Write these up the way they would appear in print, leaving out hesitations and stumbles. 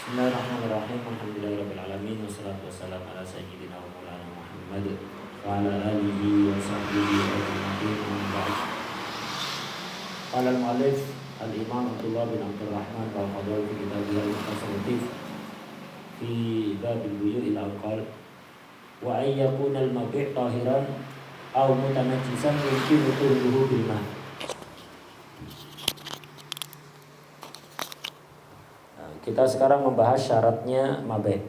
Bismillahirrahmanirrahim. Alhamdulillahirabbil alamin wassalatu wassalamu ala sayyidina wa maulana Muhammad wa ala alihi wa sahbihi ajma'in. Qala al-mu'allif al-Imam Abdullah bin Abdul Rahman al-Qadhi fi kitabih al-Mutasawwif fi bab al-buyu' ila qala wa ay yakuna al-mabi' tahiran aw mutanajjisan yumkinu turuhu bil ma'. Kita sekarang membahas syaratnya mabe.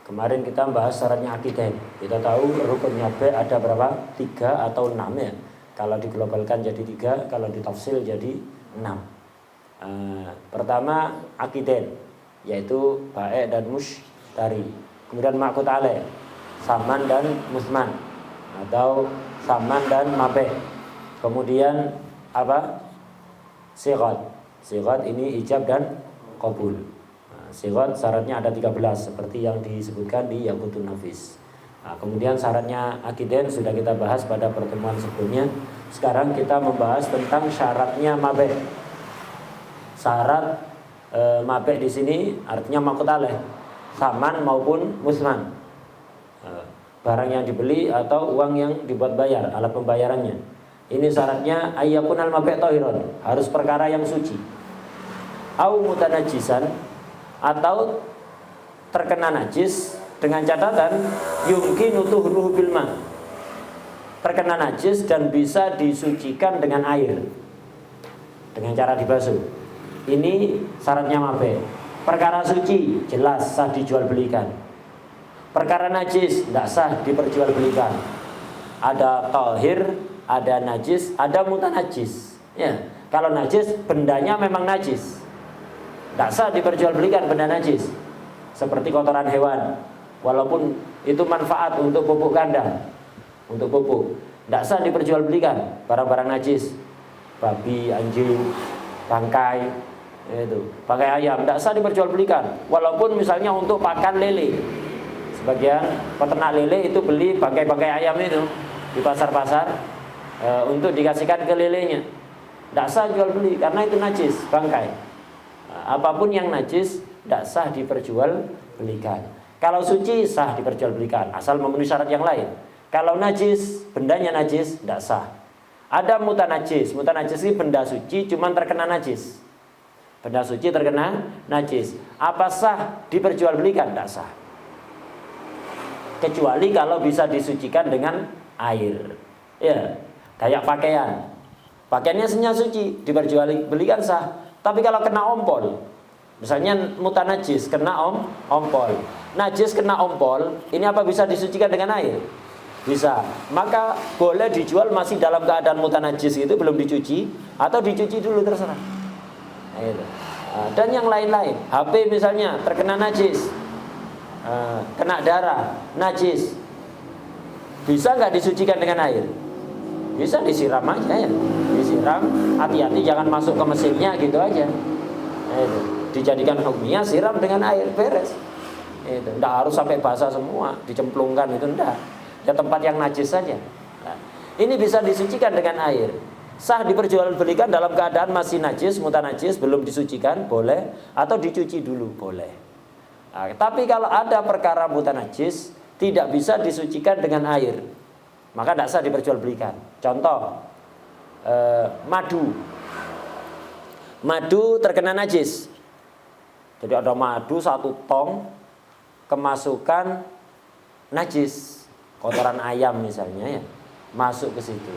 Kemarin kita membahas syaratnya akidah. Kita tahu rukunnya B ada berapa? 3 atau 6 ya. Kalau diglobalkan jadi 3, kalau ditafsil jadi 6. Pertama akidah, yaitu bae dan mushtari. Kemudian ma'qud alaih, saman dan musman, atau saman dan mabe. Kemudian apa? Sigat. Sigat ini ijab dan qabul. Sigat syaratnya ada 13 seperti yang disebutkan di Yaqutun Nafis. Kemudian syaratnya akiden sudah kita bahas pada pertemuan sebelumnya. Sekarang kita membahas tentang syaratnya mabe. Syarat mabe di sini artinya ma'qud alaih, saman maupun musman. Barang yang dibeli atau uang yang dibuat bayar, alat pembayarannya. Ini syaratnya ayyakunal mabe' tahiron, harus perkara yang suci. Au mutanajjisan, atau terkena najis dengan catatan yumkinu tuhruhu bil ma', terkena najis dan bisa disucikan dengan air dengan cara dibasuh. Ini syaratnya mabe. Perkara suci jelas sah dijual belikan. Perkara najis tidak sah diperjualbelikan. Ada tahir, ada najis, ada mutanajjis. Ya, kalau najis bendanya memang najis, tidak sah diperjualbelikan benda najis. Seperti kotoran hewan, walaupun itu manfaat untuk pupuk kandang, untuk pupuk, tidak sah diperjualbelikan. Barang-barang najis, babi, anjing, bangkai, itu, bangkai ayam, tidak sah diperjualbelikan. Walaupun misalnya untuk pakan lele, sebagian peternak lele itu beli bangkai-bangkai ayam itu di pasar-pasar untuk dikasihkan ke lelenya, tidak sah jual beli karena itu najis, bangkai. Apapun yang najis tidak sah diperjualbelikan. Kalau suci sah diperjualbelikan asal memenuhi syarat yang lain. Kalau najis, bendanya najis, tidak sah. Ada mutanajjis. Mutanajjis ini benda suci cuman terkena najis. Benda suci terkena najis. Apa sah diperjualbelikan? Tidak sah. Kecuali kalau bisa disucikan dengan air. Ya, kayak pakaian. Pakaiannya senyap suci, diperjualbelikan sah. Tapi kalau kena ompol, misalnya mutanajjis kena ompol, najis kena ompol, ini apa bisa disucikan dengan air? Bisa. Maka boleh dijual masih dalam keadaan mutanajjis itu belum dicuci, atau dicuci dulu terserah. Nah, itu. Dan yang lain-lain, HP misalnya terkena najis, kena darah, najis, bisa nggak disucikan dengan air? Bisa, disiram aja ya. Disiram, hati-hati jangan masuk ke mesinnya gitu aja. Itu. Dijadikan hukmiyah, siram dengan air, beres. Itu. Nggak harus sampai basah semua, dicemplungkan itu enggak. Ya tempat yang najis saja. Nah, ini bisa disucikan dengan air. Sah diperjualbelikan dalam keadaan masih najis, mutanajjis, belum disucikan, boleh. Atau dicuci dulu, boleh. Nah, tapi kalau ada perkara mutanajjis, tidak bisa disucikan dengan air, maka tidak sah diperjualbelikan. Contoh, madu terkena najis. Jadi ada madu 1 tong, kemasukan najis, kotoran ayam misalnya ya, masuk ke situ.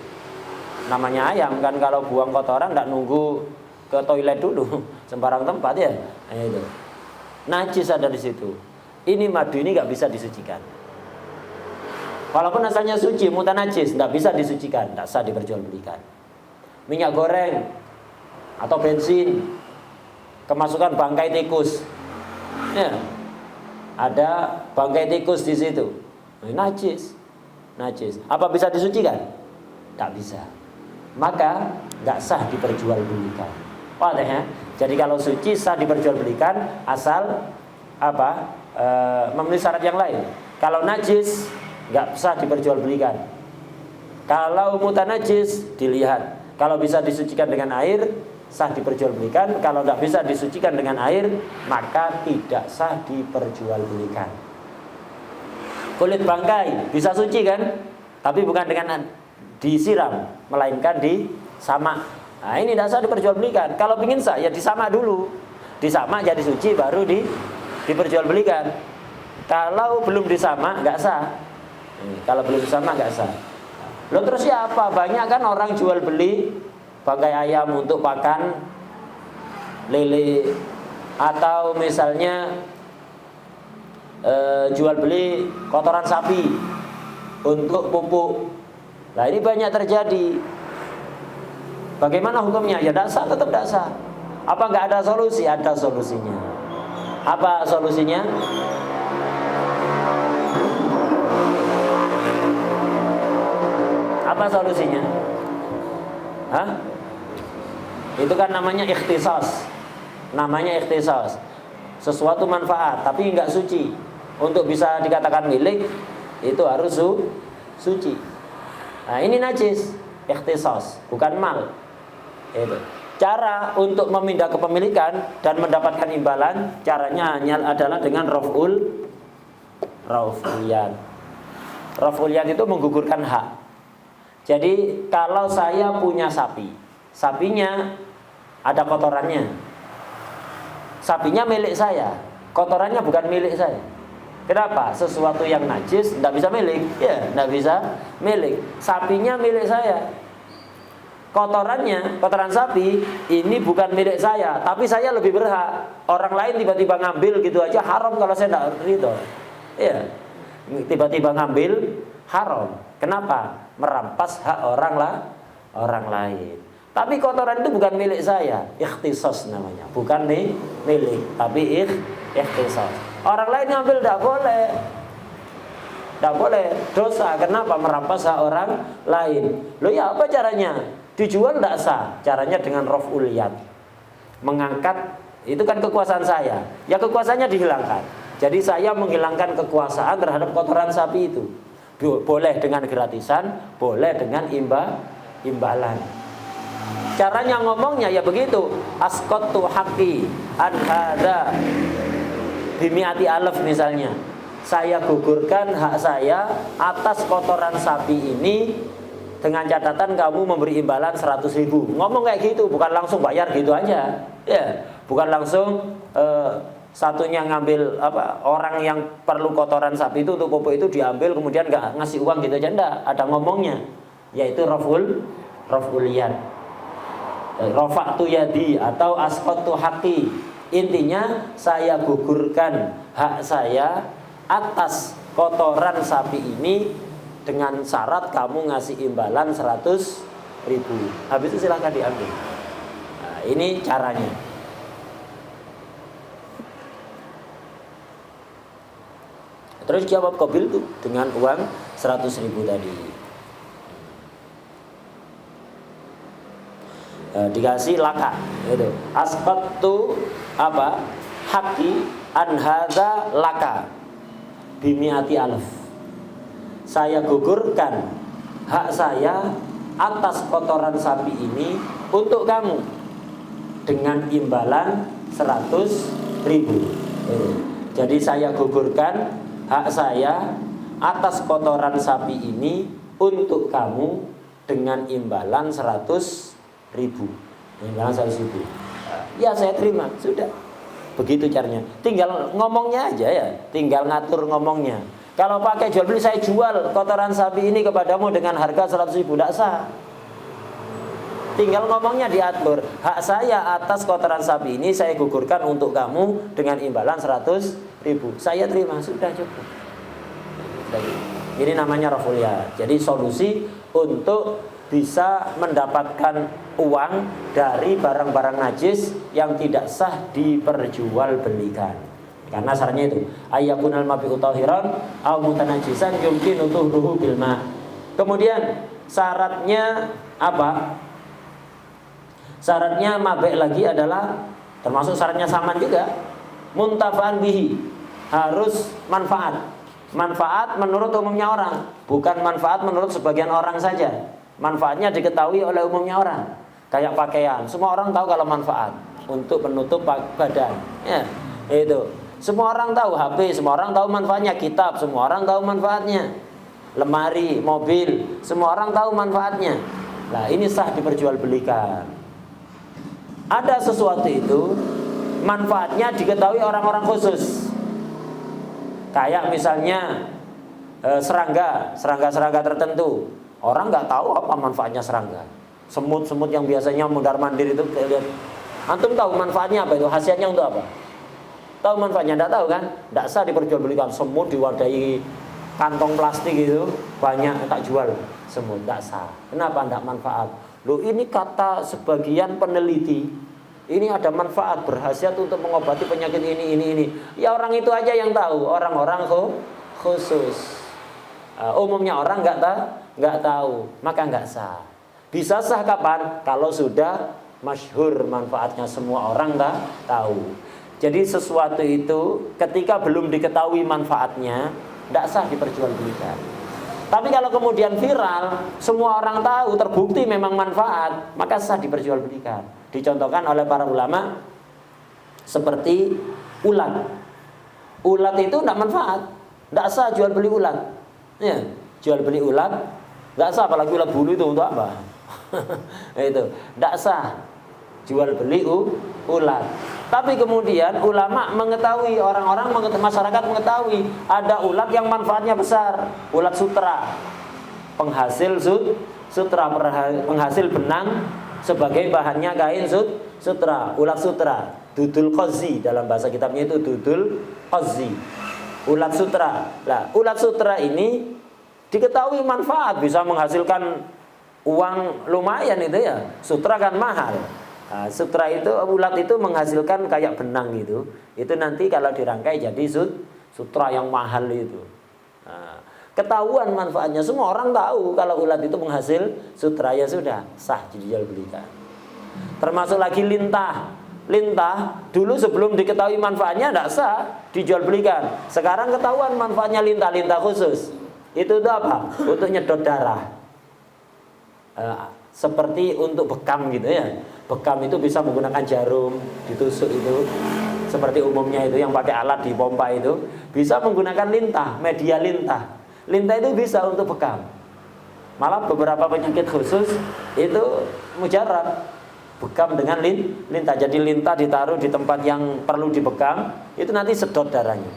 Namanya ayam kan, kalau buang kotoran tidak nunggu ke toilet dulu, sembarang tempat ya. Nah, itu najis ada di situ. Ini madu ini nggak bisa disucikan. Walaupun asalnya suci, mutanajis, tidak bisa disucikan, tidak sah diperjualbelikan. Minyak goreng atau bensin, kemasukan bangkai tikus, ya, ada bangkai tikus di situ, najis. Apa bisa disucikan? Tak bisa. Maka nggak sah diperjualbelikan. Paham ya? Jadi kalau suci sah diperjualbelikan asal apa? Memenuhi syarat yang lain. Kalau najis nggak sah diperjualbelikan. Kalau mutanajis dilihat. Kalau bisa disucikan dengan air sah diperjualbelikan. Kalau nggak bisa disucikan dengan air maka tidak sah diperjualbelikan. Kulit bangkai bisa suci kan? Tapi bukan dengan disiram, melainkan disamak. Nah ini tidak sah diperjualbelikan. Kalau ingin sah ya disamak dulu. Disamak jadi suci baru diperjualbelikan. Kalau belum disamak nggak sah. Kalau belum disamak nggak sah. Loh terus ya apa? Banyak kan orang jual beli bangkai ayam untuk pakan lele, atau misalnya jual beli kotoran sapi untuk pupuk. Nah ini banyak terjadi. Bagaimana hukumnya? Ya tidak sah, tetap tidak sah. Apa nggak ada solusi? Ada solusinya. Apa solusinya? Apa solusinya? Hah? Itu kan namanya ikhtisas. Namanya ikhtisas. Sesuatu manfaat tapi nggak suci. Untuk bisa dikatakan milik itu harus suci. Nah ini najis, ikhtisas, bukan mal. Itu. Cara untuk memindah kepemilikan dan mendapatkan imbalan, caranya hanya adalah dengan raf'ul yad. Raf'ul yad itu menggugurkan hak. Jadi kalau saya punya sapi, sapinya ada kotorannya. Sapinya milik saya, kotorannya bukan milik saya. Kenapa? Sesuatu yang najis tidak bisa milik, ya, tidak bisa milik. Sapinya milik saya. Kotoran sapi ini bukan milik saya, tapi saya lebih berhak. Orang lain tiba-tiba ngambil gitu aja haram kalau saya tidak ridho. Ya, tiba-tiba ngambil haram. Kenapa? Merampas hak orang lain. Tapi kotoran itu bukan milik saya, ikhtisas namanya, bukan milik, tapi ikhtisas. Orang lain ngambil tidak boleh. Tidak boleh, dosa. Kenapa? Merampas hak orang lain. Loh ya apa caranya? Dijual tidak sah. Caranya dengan raf'ul yad. Mengangkat, itu kan kekuasaan saya. Ya kekuasaannya dihilangkan. Jadi saya menghilangkan kekuasaan terhadap kotoran sapi itu. Boleh dengan gratisan, boleh dengan imbalan. Caranya ngomongnya ya begitu. Asqattu haqqi an hadza bimi'ati alaf misalnya. Saya gugurkan hak saya atas kotoran sapi ini dengan catatan kamu memberi imbalan 100.000. Ngomong kayak gitu, bukan langsung bayar gitu aja. Ya, bukan langsung satunya ngambil orang yang perlu kotoran sapi itu untuk pupuk itu diambil kemudian nggak ngasih uang gitu aja, enggak. Ada ngomongnya, yaitu raf'ul yad. Rafa'tu yadi atau asqattu haqqi. Intinya saya gugurkan hak saya atas kotoran sapi ini dengan syarat kamu ngasih imbalan 100.000. Habis itu silahkan diambil. Nah, ini caranya. Terus jawab qabil tuh dengan uang 100.000 tadi. Dikasih laka gitu. Asqattu haqqi an hadza laka bimi'ati alaf. Saya gugurkan hak saya atas kotoran sapi ini untuk kamu dengan imbalan 100.000. Jadi saya gugurkan hak saya atas kotoran sapi ini untuk kamu dengan imbalan 100.000. Imbalan 100.000. Ya saya terima, sudah. Begitu caranya. Tinggal ngomongnya aja ya, tinggal ngatur ngomongnya. Kalau pakai jual beli, saya jual kotoran sapi ini kepadamu dengan harga 100.000, tidak sah. Tinggal ngomongnya diatur. Hak saya atas kotoran sapi ini saya gugurkan untuk kamu dengan imbalan 100.000. Saya terima, sudah cukup. Ini namanya raf'ul yad. Jadi solusi untuk bisa mendapatkan uang dari barang-barang najis yang tidak sah diperjualbelikan. Karena syaratnya itu ayyakunal mabi'u tahiran aw mutanajisan yumkinu tuhruhu bil ma'. Kemudian syaratnya apa? Syaratnya mabe' lagi adalah termasuk syaratnya saman juga. Muntafa'an bihi, harus manfaat. Manfaat menurut umumnya orang, bukan manfaat menurut sebagian orang saja. Manfaatnya diketahui oleh umumnya orang. Kayak pakaian, semua orang tahu kalau manfaat untuk menutup badan. Ya, itu. Semua orang tahu HP, semua orang tahu manfaatnya. Kitab, semua orang tahu manfaatnya. Lemari, mobil, semua orang tahu manfaatnya. Nah, ini sah diperjualbelikan. Ada sesuatu itu manfaatnya diketahui orang-orang khusus. Kayak misalnya serangga tertentu. Orang nggak tahu apa manfaatnya serangga. Semut-semut yang biasanya mondar-mandir itu, lihat. Antum tahu manfaatnya apa itu? Khasiatnya untuk apa? Tahu manfaatnya? Nggak tahu kan? Nggak sah diperjualbelikan. Semut diwadahi kantong plastik itu banyak tak jual semut, nggak sah. Kenapa nggak manfaat? Loh, ini kata sebagian peneliti, ini ada manfaat berkhasiat untuk mengobati penyakit ini. Ya orang itu aja yang tahu, orang-orang khusus. Umumnya orang nggak tahu, maka nggak sah. Bisa sah kapan? Kalau sudah masyhur manfaatnya, semua orang tahu. Jadi sesuatu itu ketika belum diketahui manfaatnya, nggak sah diperjualbelikan. Tapi kalau kemudian viral, semua orang tahu, terbukti memang manfaat, maka sah diperjualbelikan. Dicontohkan oleh para ulama seperti ulat. Ulat itu tidak manfaat, tidak sah jual beli ulat. Ya, jual beli ulat tidak sah, apalagi ulat bulu itu untuk apa? Itu tidak sah jual beli ulat. Tapi kemudian ulama mengetahui, masyarakat mengetahui ada ulat yang manfaatnya besar, ulat sutra, penghasil sutra, penghasil benang sebagai bahannya kain sutra, ulat sutra, dudul qazi, dalam bahasa kitabnya itu dudul qazi, ulat sutra. Nah, ulat sutra ini diketahui manfaat, bisa menghasilkan uang lumayan itu ya. Sutra kan mahal. Nah, sutra itu, ulat itu menghasilkan kayak benang gitu. Itu nanti kalau dirangkai jadi sutra yang mahal itu. Nah, ketahuan manfaatnya, semua orang tahu kalau ulat itu penghasil sutra, ya sudah sah dijual belikan. Termasuk lagi lintah. Lintah dulu sebelum diketahui manfaatnya tidak sah dijual belikan. Sekarang ketahuan manfaatnya lintah khusus. Itu apa? Untuk nyedot darah. Seperti untuk bekam gitu ya. Bekam itu bisa menggunakan jarum ditusuk itu. Seperti umumnya itu yang pakai alat di pompa itu bisa menggunakan lintah, media lintah. Lintah itu bisa untuk bekam. Malah beberapa penyakit khusus itu mujarab bekam dengan lintah. Jadi lintah ditaruh di tempat yang perlu dibekam, itu nanti sedot darahnya.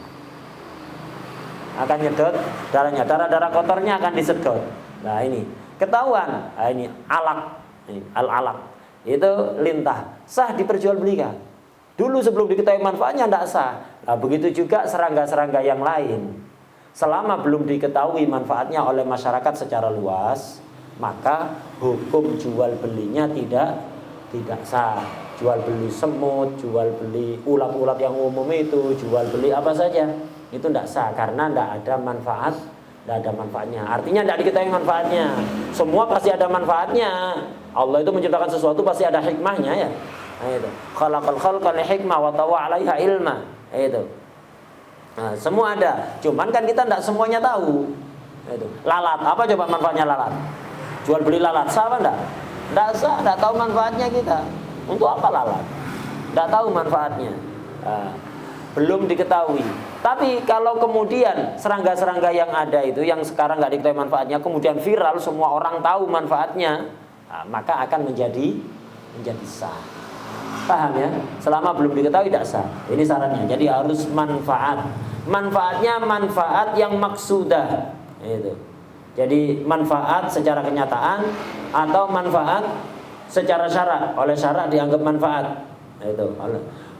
Akan nyedot darahnya, darah-darah kotornya akan disedot. Nah ini ketahuan, nah, ini alak, ini al-alak. Itu lintah, sah diperjualbelikan. Dulu sebelum diketahui manfaatnya tidak sah. Nah begitu juga serangga-serangga yang lain. Selama belum diketahui manfaatnya oleh masyarakat secara luas, maka hukum jual belinya tidak sah. Jual beli semut, jual beli ulat-ulat yang umum itu, jual beli apa saja, itu tidak sah karena tidak ada manfaat. Tidak ada manfaatnya. Artinya tidak diketahui manfaatnya. Semua pasti ada manfaatnya. Allah itu menciptakan sesuatu pasti ada hikmahnya ya. Nah, itu. Khalaqal khalqa li hikmah wa tawa 'alaiha ilma. Itu. Nah, semua ada. Cuman kan kita tidak semuanya tahu. Itu. Lalat, apa coba manfaatnya lalat? Jual beli lalat sah apa enggak? Enggak sah, enggak tahu manfaatnya kita. Untuk apa lalat? Enggak tahu manfaatnya. Nah, belum diketahui. Tapi kalau kemudian serangga-serangga yang ada itu yang sekarang nggak diketahui manfaatnya, kemudian viral, semua orang tahu manfaatnya, nah, maka akan menjadi sah. Paham ya? Selama belum diketahui tidak sah. Ini syaratnya. Jadi harus manfaat. Manfaatnya manfaat yang maksudah. Itu. Jadi manfaat secara kenyataan atau manfaat secara syarak. Oleh syarak dianggap manfaat. Itu.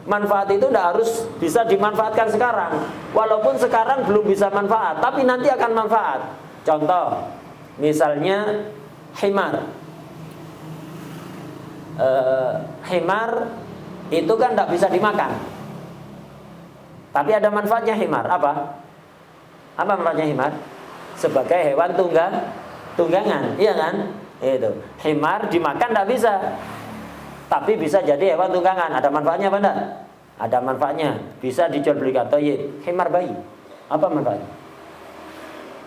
Manfaat itu tidak harus bisa dimanfaatkan sekarang. Walaupun sekarang belum bisa manfaat, tapi nanti akan manfaat. Contoh, misalnya himar. Himar itu kan tidak bisa dimakan, tapi ada manfaatnya himar. Apa manfaatnya himar? Sebagai hewan tunggangan, iya kan? Itu himar dimakan tidak bisa, tapi bisa jadi hewan tunggangan. Ada manfaatnya apa enggak? Ada manfaatnya, bisa dijual belikan. Toyib, himar bayi, apa manfaatnya?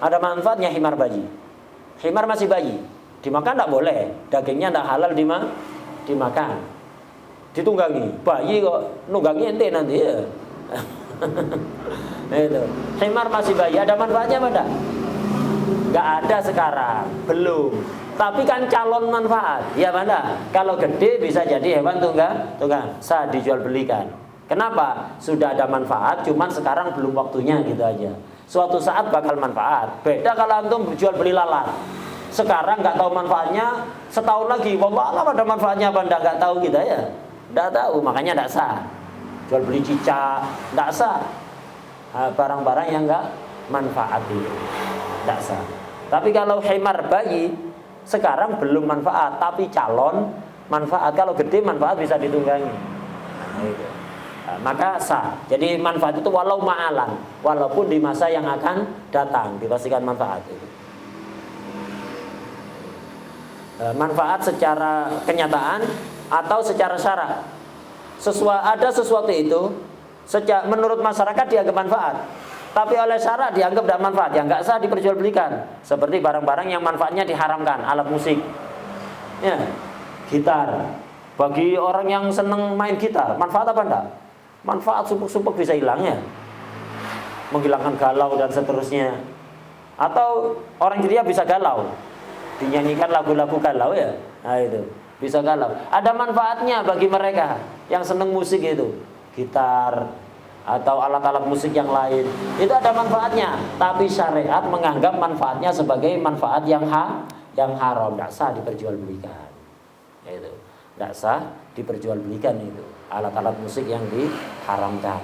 Ada manfaatnya himar bayi. Himar masih bayi, dimakan tidak boleh, dagingnya tidak halal dimakan. Ditunggangi, bayi kok nunggangi ente nanti ya. Itu himar masih bayi, ada manfaatnya apa enggak? Enggak ada sekarang, belum. Tapi kan calon manfaat, ya mana? Kalau gede bisa jadi hewan tunggang, sah dijual belikan. Kenapa? Sudah ada manfaat, cuman sekarang belum waktunya gitu aja. Suatu saat bakal manfaat. Beda kalau antum jual beli lalat. Sekarang nggak tahu manfaatnya, setahun lagi, wallah alam ada manfaatnya apa nggak tahu gitu ya. Nggak tahu, makanya nggak sah. Jual beli cicak, nggak sah. Barang-barang yang nggak manfaat itu, nggak sah. Tapi kalau himar bayi, sekarang belum manfaat, tapi calon manfaat. Kalau gede manfaat bisa ditunggangi. Maka sah. Jadi manfaat itu walau ma'alan, walaupun di masa yang akan datang dipastikan manfaat itu. Manfaat secara kenyataan atau secara syarak. Ada sesuatu itu menurut masyarakat dianggap manfaat, tapi oleh syarak dianggap tidak manfaat, yang nggak sah diperjualbelikan. Seperti barang-barang yang manfaatnya diharamkan, alat musik, ya, gitar. Bagi orang yang seneng main gitar, manfaat apa enggak? Manfaat supuk-supuk bisa hilangnya, menghilangkan galau dan seterusnya. Atau orang ceria bisa galau, dinyanyikan lagu-lagu galau ya, nah itu bisa galau. Ada manfaatnya bagi mereka yang seneng musik itu, gitar atau alat-alat musik yang lain, itu ada manfaatnya. Tapi syariat menganggap manfaatnya sebagai manfaat yang haram, tidak sah diperjualbelikan. Itu tidak sah diperjualbelikan itu alat-alat musik yang diharamkan.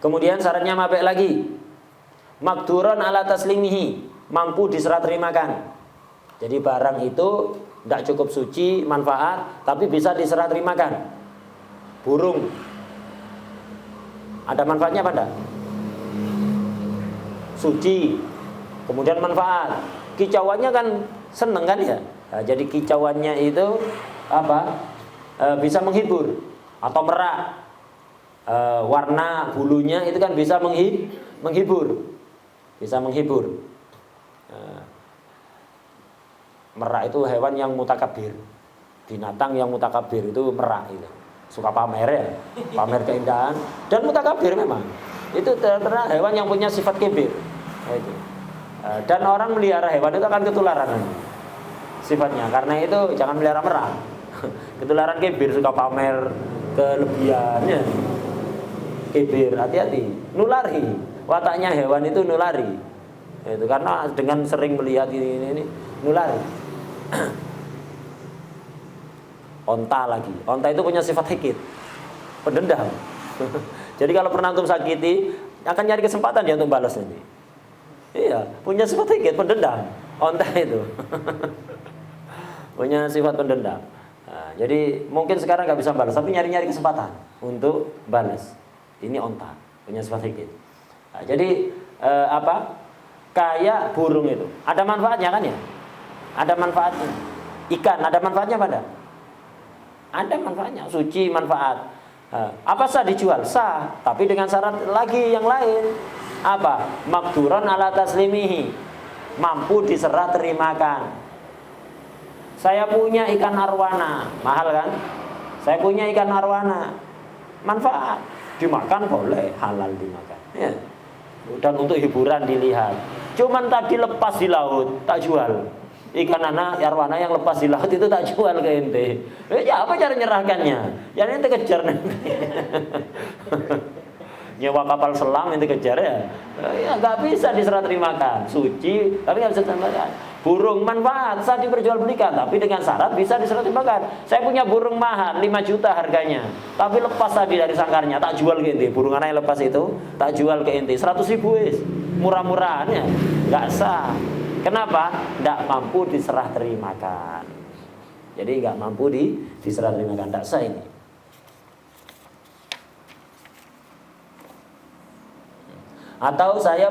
Kemudian syaratnya mabek lagi, makduron ala taslimihi, mampu diserah terimakan. Jadi barang itu tidak cukup suci, manfaat, tapi bisa diserah terimakan. Burung, ada manfaatnya apa enggak? Suci, kemudian manfaat. Kicauannya kan seneng kan ya. Nah, jadi kicauannya itu apa? Bisa menghibur atau merak. Warna bulunya itu kan bisa menghibur, bisa menghibur. Merak itu hewan yang mutakabir, binatang yang mutakabir itu merak itu, suka pamer ya, pamer keindahan dan mutakabir memang. Itu ternyata hewan yang punya sifat kibir. Nah, itu. Dan orang melihara hewan itu akan ketularan sifatnya. Karena itu jangan melihara merak. Ketularan kibir, suka pamer kelebihannya. Kibir, hati-hati, nulari. Wataknya hewan itu nulari. Itu karena dengan sering melihat ini nulari. Onta lagi. Onta itu punya sifat hikit, pendendam. Jadi kalau pernah antum sakiti, akan nyari kesempatan dia untuk balas nanti. Iya, punya sifat hikit, pendendam. Onta itu punya sifat pendendam. Nah, jadi mungkin sekarang nggak bisa balas, tapi nyari-nyari kesempatan untuk balas. Ini onta, punya sifat hikit. Nah, jadi kayak burung itu, ada manfaatnya kan ya? Ada manfaatnya. Ikan, ada manfaatnya pada? Ada manfaatnya, suci manfaat. Apa sah dijual? Sah, tapi dengan syarat lagi yang lain. Apa? Makduron ala taslimihi, mampu diserah terimakan. Saya punya ikan arwana, mahal kan? Saya punya ikan arwana, manfaat, dimakan boleh, halal dimakan. Ya. Dan untuk hiburan dilihat. Cuman tadi lepas di laut, tak jual. Ikan arwana yang lepas di laut itu tak jual ke ente. Ya apa cara nyerahkannya? Ya ente kejar nanti. Nyewa kapal selam ente kejar ya. Ya nggak bisa diserah terimakan. Suci tapi nggak bisa terimakan. Burung manfaat saat diperjualbelikan, tapi dengan syarat bisa disertifikatkan. Saya punya burung mahal 5 juta harganya, tapi lepas tadi dari sangkarnya, tak jual ke inti. Burung anak yang lepas itu tak jual ke inti 100 ribu wis. Murah-murahannya nggak sah. Kenapa? Nggak mampu diserah terimakan. Jadi nggak mampu diserah terimakan, nggak sah ini. Atau saya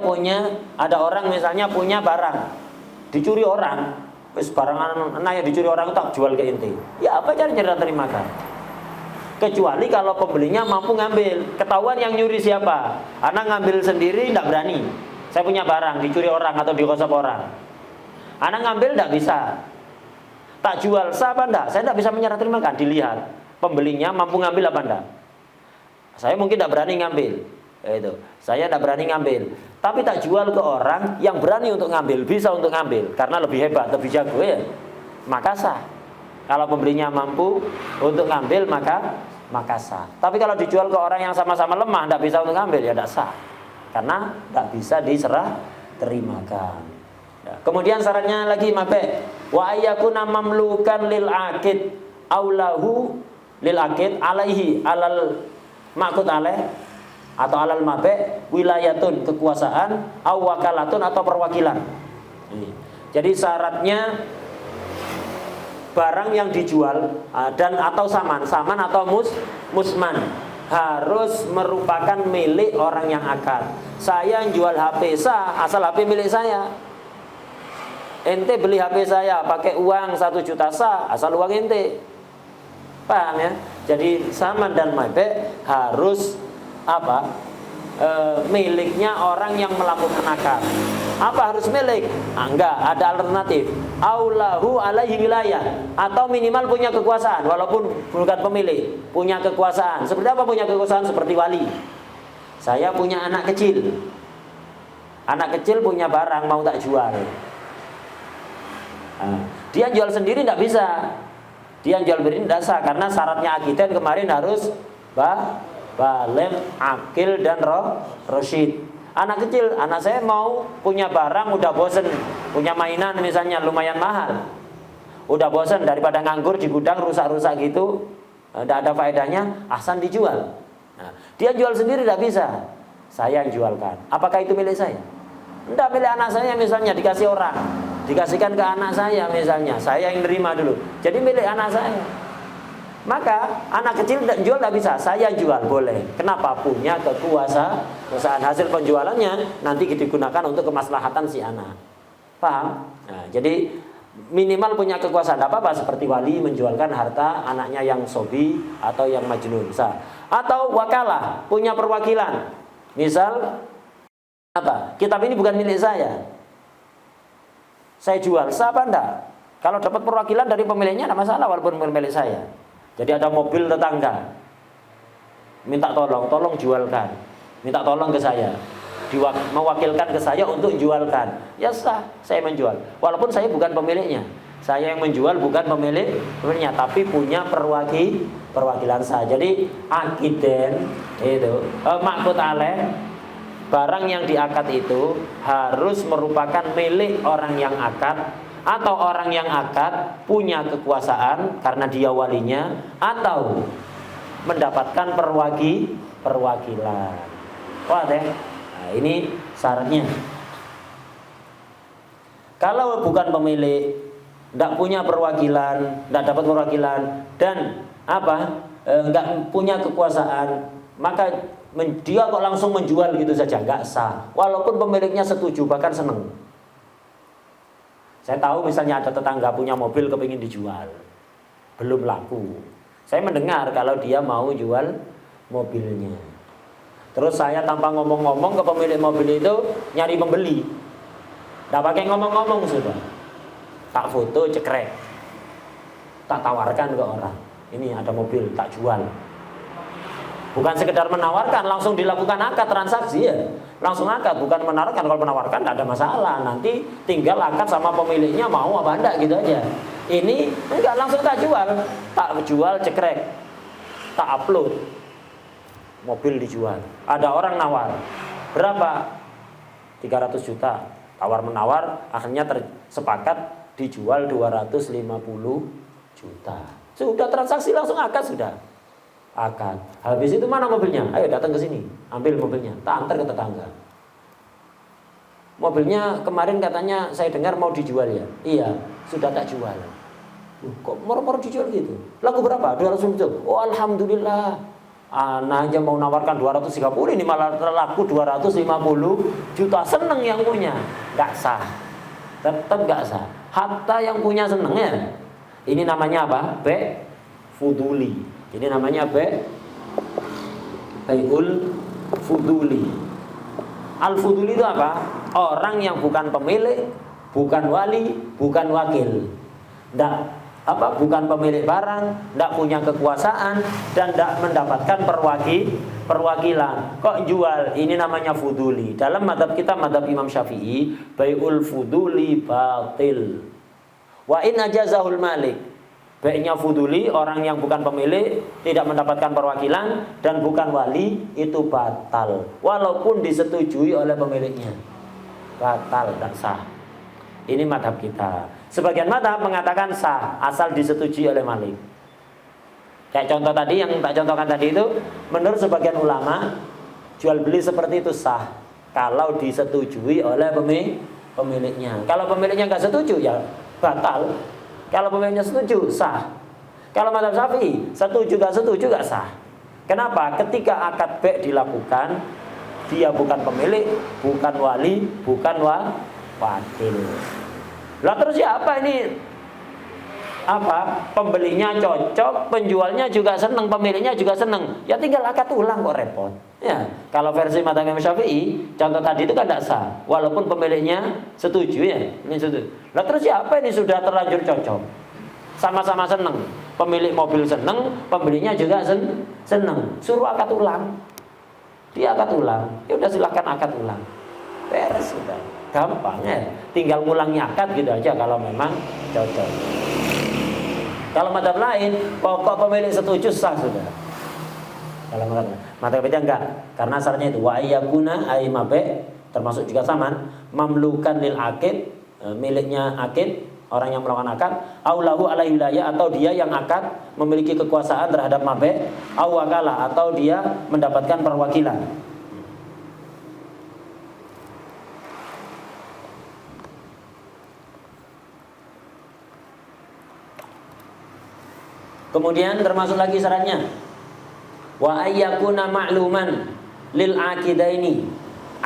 ada orang misalnya punya barang dicuri orang, wis barang anak yang dicuri orang tak jual ke inti. Ya apa cara terimakan? Kecuali kalau pembelinya mampu ngambil. Ketahuan yang nyuri siapa? Anak ngambil sendiri tidak berani. Saya punya barang dicuri orang atau digosok orang. Anak ngambil tidak bisa. Tak jual sah apa enggak? Saya tidak bisa menyerah terimakan. Dilihat pembelinya mampu ngambil apa enggak. Saya mungkin tidak berani ngambil. Itu. Saya tidak berani ngambil, tapi tak jual ke orang yang berani untuk ngambil, bisa untuk ngambil, karena lebih hebat, lebih jago ya, maka sah. Kalau pembelinya mampu untuk ngambil maka sah. Tapi kalau dijual ke orang yang sama-sama lemah, tidak bisa untuk ngambil, ya tidak sah, karena tidak bisa diserah terimakan. Ya. Kemudian syaratnya lagi mabe, wa ayyakuna mamlukan lil akid aulahu lil akid alaihi alal ma'qud alaih, atau alal mabe wilayatun kekuasaan, au wakalatun atau perwakilan. Jadi syaratnya barang yang dijual dan atau saman atau musman harus merupakan milik orang yang akad. Saya yang jual HP sah asal HP milik saya. Ente beli HP saya pakai uang 1 juta sah asal uang ente. Paham ya? Jadi saman dan mabe harus miliknya orang yang melakukan akad. Apa harus milik? Enggak, ada alternatif. Aulahu alaihi wilayah, atau minimal punya kekuasaan walaupun bukan pemilik, punya kekuasaan. Seperti apa punya kekuasaan? Seperti wali. Saya punya anak kecil. Anak kecil punya barang mau tak jual. Dia jual sendiri tidak bisa. Dia jual sendiri tidak sah karena syaratnya akiden kemarin harus baligh, akil dan rasyid. Anak kecil, anak saya mau punya barang udah bosen, punya mainan misalnya lumayan mahal, udah bosen daripada nganggur di gudang rusak-rusak gitu, tidak ada faedahnya, ahsan dijual. Nah, dia jual sendiri tidak bisa, saya yang jualkan. Apakah itu milik saya? Tidak, milik anak saya misalnya, dikasih orang, dikasihkan ke anak saya misalnya, saya yang nerima dulu, jadi milik anak saya. Maka anak kecil jual tidak bisa, saya jual boleh. Kenapa? Punya kekuasaan hasil penjualannya nanti digunakan untuk kemaslahatan si anak. Paham? Nah, jadi minimal punya kekuasaan, apa seperti wali menjualkan harta anaknya yang sobi atau yang majnun. Atau wakalah, punya perwakilan. Misal kitab ini bukan milik saya jual, sah apa enggak? Kalau dapat perwakilan dari pemiliknya tidak masalah walaupun bukan milik saya. Jadi ada mobil tetangga minta tolong jualkan, minta tolong ke saya, mewakilkan ke saya untuk jualkan, ya sah, saya menjual walaupun saya bukan pemiliknya. Saya yang menjual bukan pemiliknya, tapi punya perwakilan sah. Jadi akiden itu ma'qud alaih, barang yang diakad itu harus merupakan milik orang yang akad, atau orang yang akad punya kekuasaan karena dia walinya, atau mendapatkan perwakilan. Wah deh, nah, ini syaratnya. Kalau bukan pemilik, tidak punya perwakilan, tidak dapat perwakilan, dan nggak punya kekuasaan, maka dia kok langsung menjual gitu saja, nggak sah. Walaupun pemiliknya setuju, bahkan seneng. Saya tahu misalnya ada tetangga punya mobil kepingin dijual, belum laku. Saya mendengar kalau dia mau jual mobilnya. Terus saya tanpa ngomong-ngomong ke pemilik mobil itu nyari pembeli. Tidak pakai ngomong-ngomong sudah. Tak foto cekrek, tak tawarkan ke orang. Ini ada mobil tak jual. Bukan sekedar menawarkan, langsung dilakukan akad transaksi ya. Langsung akad, bukan menawarkan. Kalau menawarkan tidak ada masalah. Nanti tinggal akad sama pemiliknya mau apa enggak gitu aja. Ini enggak, langsung tak jual. Tak jual cekrek, tak upload, mobil dijual. Ada orang nawar, berapa? 300 juta. Tawar menawar, akhirnya sepakat dijual 250 juta. Sudah transaksi langsung akad sudah. Akad. Habis itu mana mobilnya? Ayo datang ke sini, ambil mobilnya, tak antar ke tetangga. Mobilnya kemarin katanya saya dengar mau dijual ya. Iya, sudah tak jual. Kok moro-moro dijual gitu? Laku berapa? 200 juta. Oh alhamdulillah. Anak aja mau nawarkan 230, ini malah laku 250 juta. Seneng yang punya. Gak sah. Tetap gak sah. Hatta yang punya seneng ya. Ini namanya apa? Fuduli. Ini namanya Bai'ul Fuduli. Al-Fuduli itu apa? Orang yang bukan pemilik, bukan wali, bukan wakil. Bukan pemilik barang, tidak punya kekuasaan, dan tidak mendapatkan perwakilan. Kok jual? Ini namanya fuduli. Dalam madhab kita, madhab Imam Syafi'i, bai'ul fuduli batil. Wa in ajazahul malik. Baiknya fuduli, orang yang bukan pemilik, tidak mendapatkan perwakilan, dan bukan wali, itu batal. Walaupun disetujui oleh pemiliknya. Batal, tidak sah. Ini madhab kita. Sebagian madhab mengatakan sah, asal disetujui oleh malik. Kayak contoh tadi, yang tak contohkan tadi itu, menurut sebagian ulama, jual beli seperti itu sah, kalau disetujui oleh pemiliknya. Kalau pemiliknya nggak setuju, ya batal. Kalau pemiliknya setuju, sah. Kalau madhab Syafi'i, setuju gak sah. Kenapa? Ketika akad baik dilakukan, dia bukan pemilik, bukan wali, bukan wakil. Lah terus ya apa ini? Pembelinya cocok, penjualnya juga senang, pemiliknya juga senang. Ya tinggal akad ulang, kok repot. Ya, kalau versi madhab Imam Syafi'i, contoh tadi itu kan tidak sah, walaupun pemiliknya setuju ya. Ini setuju. Lah terus ya apa ini, sudah terlanjur cocok. Sama-sama senang. Pemilik mobil senang, pembelinya juga senang. Suruh akad ulang. Dia akad ulang. Ya udah silahkan akad ulang. Beres sudah. Gampang ya. Tinggal ngulangnya akad gitu aja kalau memang cocok. Kalau madhab lain, pokok pemilik setuju sah sudah. Kalau madhab beda enggak, karena syaratnya itu wa ayyakuna aimabe, termasuk juga saman, mamlukan lil akid, miliknya akid, orang yang melakukan akad, aulahu ala wilayah, atau dia yang akad memiliki kekuasaan terhadap mabe, au wakala, atau dia mendapatkan perwakilan. Kemudian termasuk lagi syaratnya, wa ayyakuna ma'luman lil aqidaini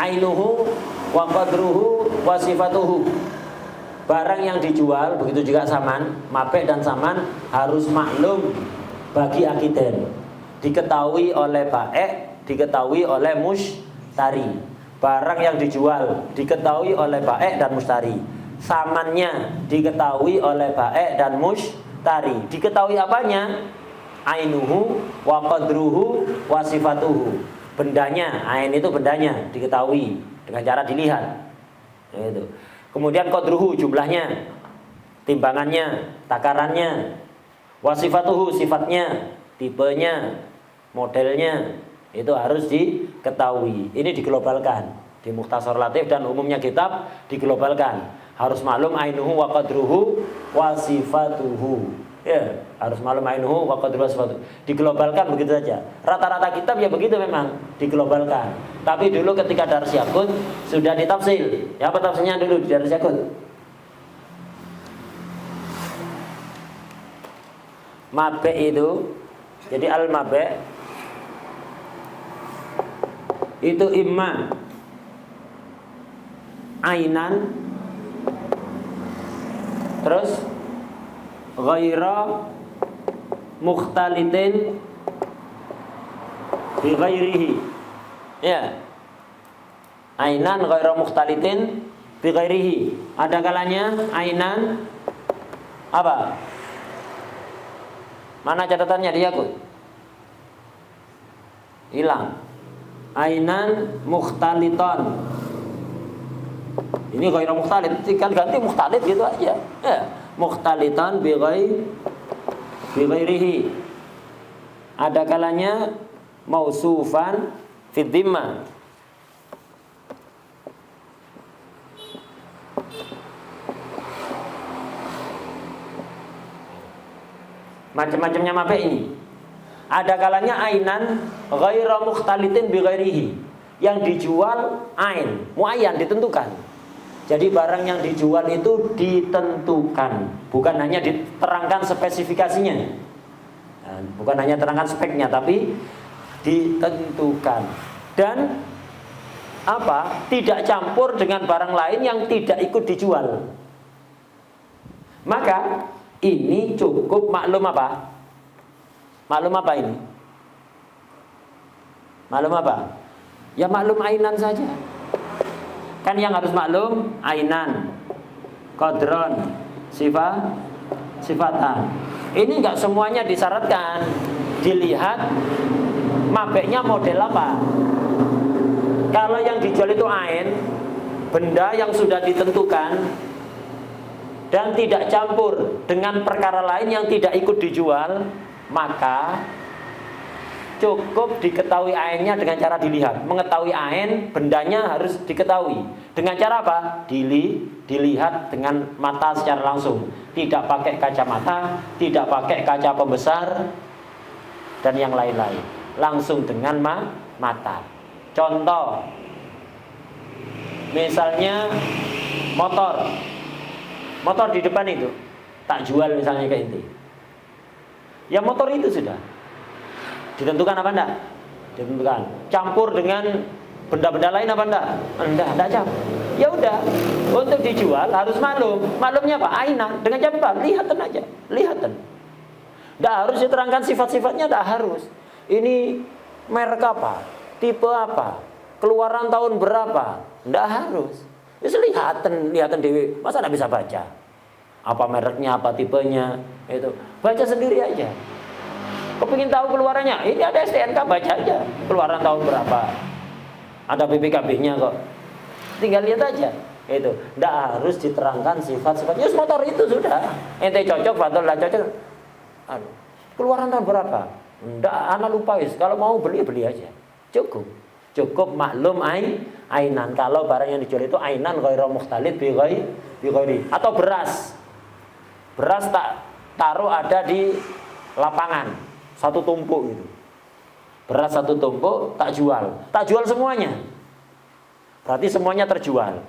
ainuhu wa qadruhu wa sifatuhu. Barang yang dijual, begitu juga saman, mabek dan saman, harus maklum bagi akidain, diketahui oleh baik, diketahui oleh mushtari. Barang yang dijual diketahui oleh baik dan mushtari. Samannya diketahui oleh baik dan mushtari. Diketahui apanya? Ainuhu wa qadruhu wa sifatuhu. Bendanya, ain itu bendanya diketahui dengan cara dilihat. Itu. Kemudian qadruhu, jumlahnya, timbangannya, takarannya. Wa sifatuhu, sifatnya, tipenya, modelnya, itu harus diketahui. Ini diglobalkan. Di Mukhtasar Latif dan umumnya kitab diglobalkan. Harus maklum ainuhu wa qadruhu wa sifatuhu. Ya, harus maklum ainuhu wa qadruhu wa sifatuhu. Diglobalkan begitu saja. Rata-rata kitab ya begitu memang, diglobalkan. Tapi dulu ketika Dars Yakut sudah ditafsir. Ya, apa tafsirnya dulu di Dars Yakut? Mabe itu, jadi al-mabe itu imma ainan, terus ghaira mukhtalitin bi ghairihi. Ya. Ainan ghaira mukhtalitin bi ghairihi. Ada kalanya ainan apa? Mana catatannya di Yakut? Hilang. Ainan mukhtaliton. Ini ghairu mukhtalit, tinggal ganti mukhtalit gitu aja. Ya, mukhtalitan bi ghairihi. Ada kalanya mausufan fi dhimma. Macam-macamnya mabek ini. Ada kalanya ainan ghairu mukhtalitin bi ghairihi. Yang dijual ain, muayyan ditentukan. Jadi barang yang dijual itu ditentukan, bukan hanya diterangkan spesifikasinya. Nah, bukan hanya terangkan speknya, tapi ditentukan. Dan apa? Tidak campur dengan barang lain yang tidak ikut dijual. Maka ini cukup maklum apa? Maklum apa ini? Maklum apa? Ya maklum ainan saja. Kan yang harus maklum ainan, qadron, sifatan. Ini enggak semuanya disyaratkan. Dilihat mabeknya model apa. Kalau yang dijual itu ain, benda yang sudah ditentukan dan tidak campur dengan perkara lain yang tidak ikut dijual, maka cukup diketahui ainnya dengan cara dilihat. Mengetahui ain, bendanya harus diketahui. Dengan cara apa? Dilihat dengan mata secara langsung. Tidak pakai kacamata, tidak pakai kaca pembesar, dan yang lain-lain. Langsung dengan mata. Contoh, misalnya motor di depan itu tak jual misalnya ke inti. Ya motor itu sudah ditentukan apa enggak? Ditentukan. Campur dengan benda-benda lain apa enggak? Enggak campur. Ya udah, untuk dijual harus maklum. Maklumnya apa? Ainan. Dengan cara apa? Lihatan aja. Lihatan. Enggak harus diterangkan sifat-sifatnya, enggak harus. Ini merek apa? Tipe apa? Keluaran tahun berapa? Enggak harus. Itu lihatan dewe. Masa enggak bisa baca? Apa mereknya, apa tipenya? Itu. Baca sendiri aja. Kepingin tahu keluarannya, ini ada STNK, baca aja keluaran tahun berapa, ada BPKB-nya kok, tinggal lihat aja. Itu tidak harus diterangkan sifat-sifatnya. Motor itu sudah ente cocok, betul lah cocok. Aduh, keluaran tahun berapa? Tidak, anak lupa wis. Kalau mau beli aja, cukup maklum ainan. Kalau barang yang dijual itu ainan ghairu mukhtalid bi ghairi. Atau beras tak taruh ada di lapangan, satu tumpuk gitu. Beras satu tumpuk tak jual semuanya. Berarti semuanya terjual.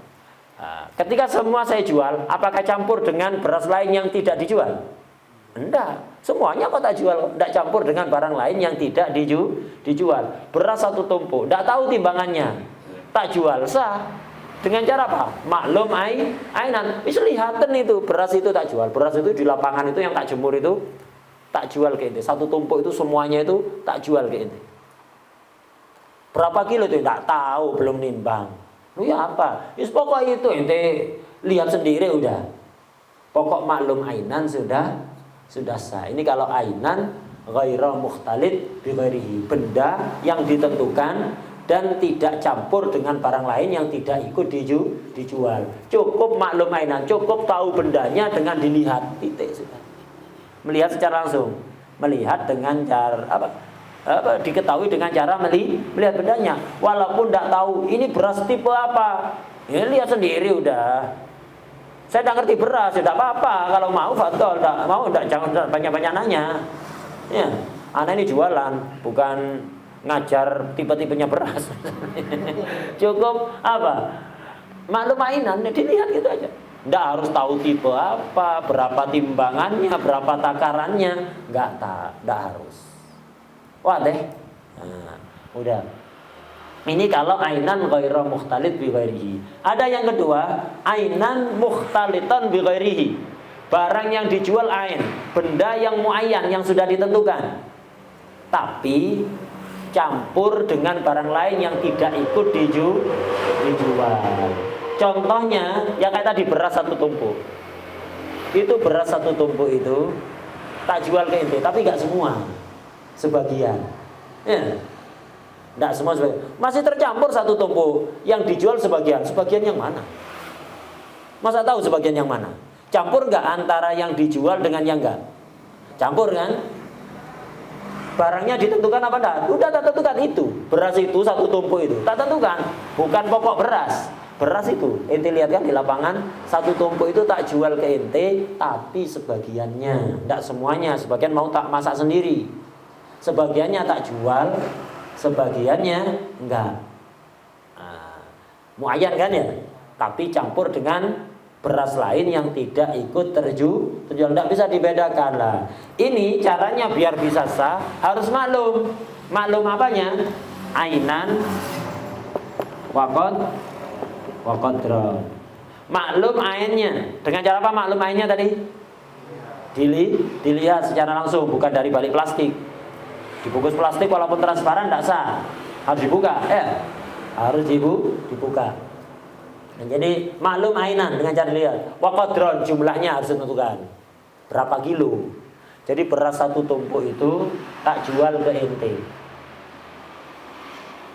Nah, ketika semua saya jual, apakah campur dengan beras lain yang tidak dijual? Enggak, semuanya kok tak jual. Enggak campur dengan barang lain yang tidak dijual. Beras satu tumpuk, enggak tahu timbangannya, tak jual, sah. Dengan cara apa? Maklum ainan. Wis lihatan itu beras itu tak jual. Beras itu di lapangan itu yang tak jemur itu tak jual ke ente. Satu tumpuk itu semuanya itu tak jual ke ente. Berapa kilo itu? Tak tahu, belum nimbang. Lu ya apa? Wis pokok itu ente lihat sendiri udah. Pokok maklum ainan sudah sah. Ini kalau ainan ghairu mukhtalid bi ghairihi, benda yang ditentukan dan tidak campur dengan barang lain yang tidak ikut dijual. Cukup maklum ainan, cukup tahu bendanya dengan dilihat, titik sudah. Melihat secara langsung, melihat dengan cara apa diketahui dengan cara melihat bendanya. Walaupun tidak tahu ini beras tipe apa, ya lihat sendiri udah. Saya tidak ngerti beras, tidak apa-apa. Kalau mau fadol, tidak mau jangan banyak-banyak nanya. Ya, anak ini jualan, bukan ngajar tipe-tipenya beras. Cukup apa? Maklum ainan, dilihat gitu aja. Nggak harus tahu tipe apa, berapa timbangannya, berapa takarannya, nggak harus. Wah deh, nah, udah. Ini kalau ainan ghairu mukhtalid bi ghairihi. Ada yang kedua, ainan mukhtalitan bi ghairihi. Barang yang dijual ain, benda yang muayyan yang sudah ditentukan. Tapi campur dengan barang lain yang tidak ikut dijual. Contohnya yang kayak tadi beras satu tumpuk. Itu beras satu tumpuk itu tak jual ke ente, tapi nggak semua, sebagian. Ya, nggak semua sebagian. Masih tercampur satu tumpuk, yang dijual sebagian. Sebagian yang mana? Masa tahu sebagian yang mana? Campur nggak antara yang dijual dengan yang enggak? Campur kan? Barangnya ditentukan apa enggak? Udah tak tentukan itu. Beras itu satu tumpuk itu tak tentukan. Bukan pokok beras. beras itu ente lihat kan di lapangan, satu tumpuk itu tak jual ke ente, tapi sebagiannya, tidak semuanya, sebagian mau tak masak sendiri, sebagiannya tak jual, sebagiannya enggak. Muayyan kan ya, tapi campur dengan beras lain yang tidak ikut terjual, tidak bisa dibedakan lah. Ini caranya biar bisa sah harus maklum. Maklum apanya? Ainan waqadron. Maklum ainnya. Dengan cara apa maklum ainnya tadi? Dilihat secara langsung, bukan dari balik plastik. Dibungkus plastik walaupun transparan tidak sah. Harus dibuka, harus dibuka. Nah, jadi maklum ainan dengan cara dilihat. Waqadron jumlahnya harus ditentukan. Berapa kilo? Jadi beras satu tumpuk itu tak jual ke ente.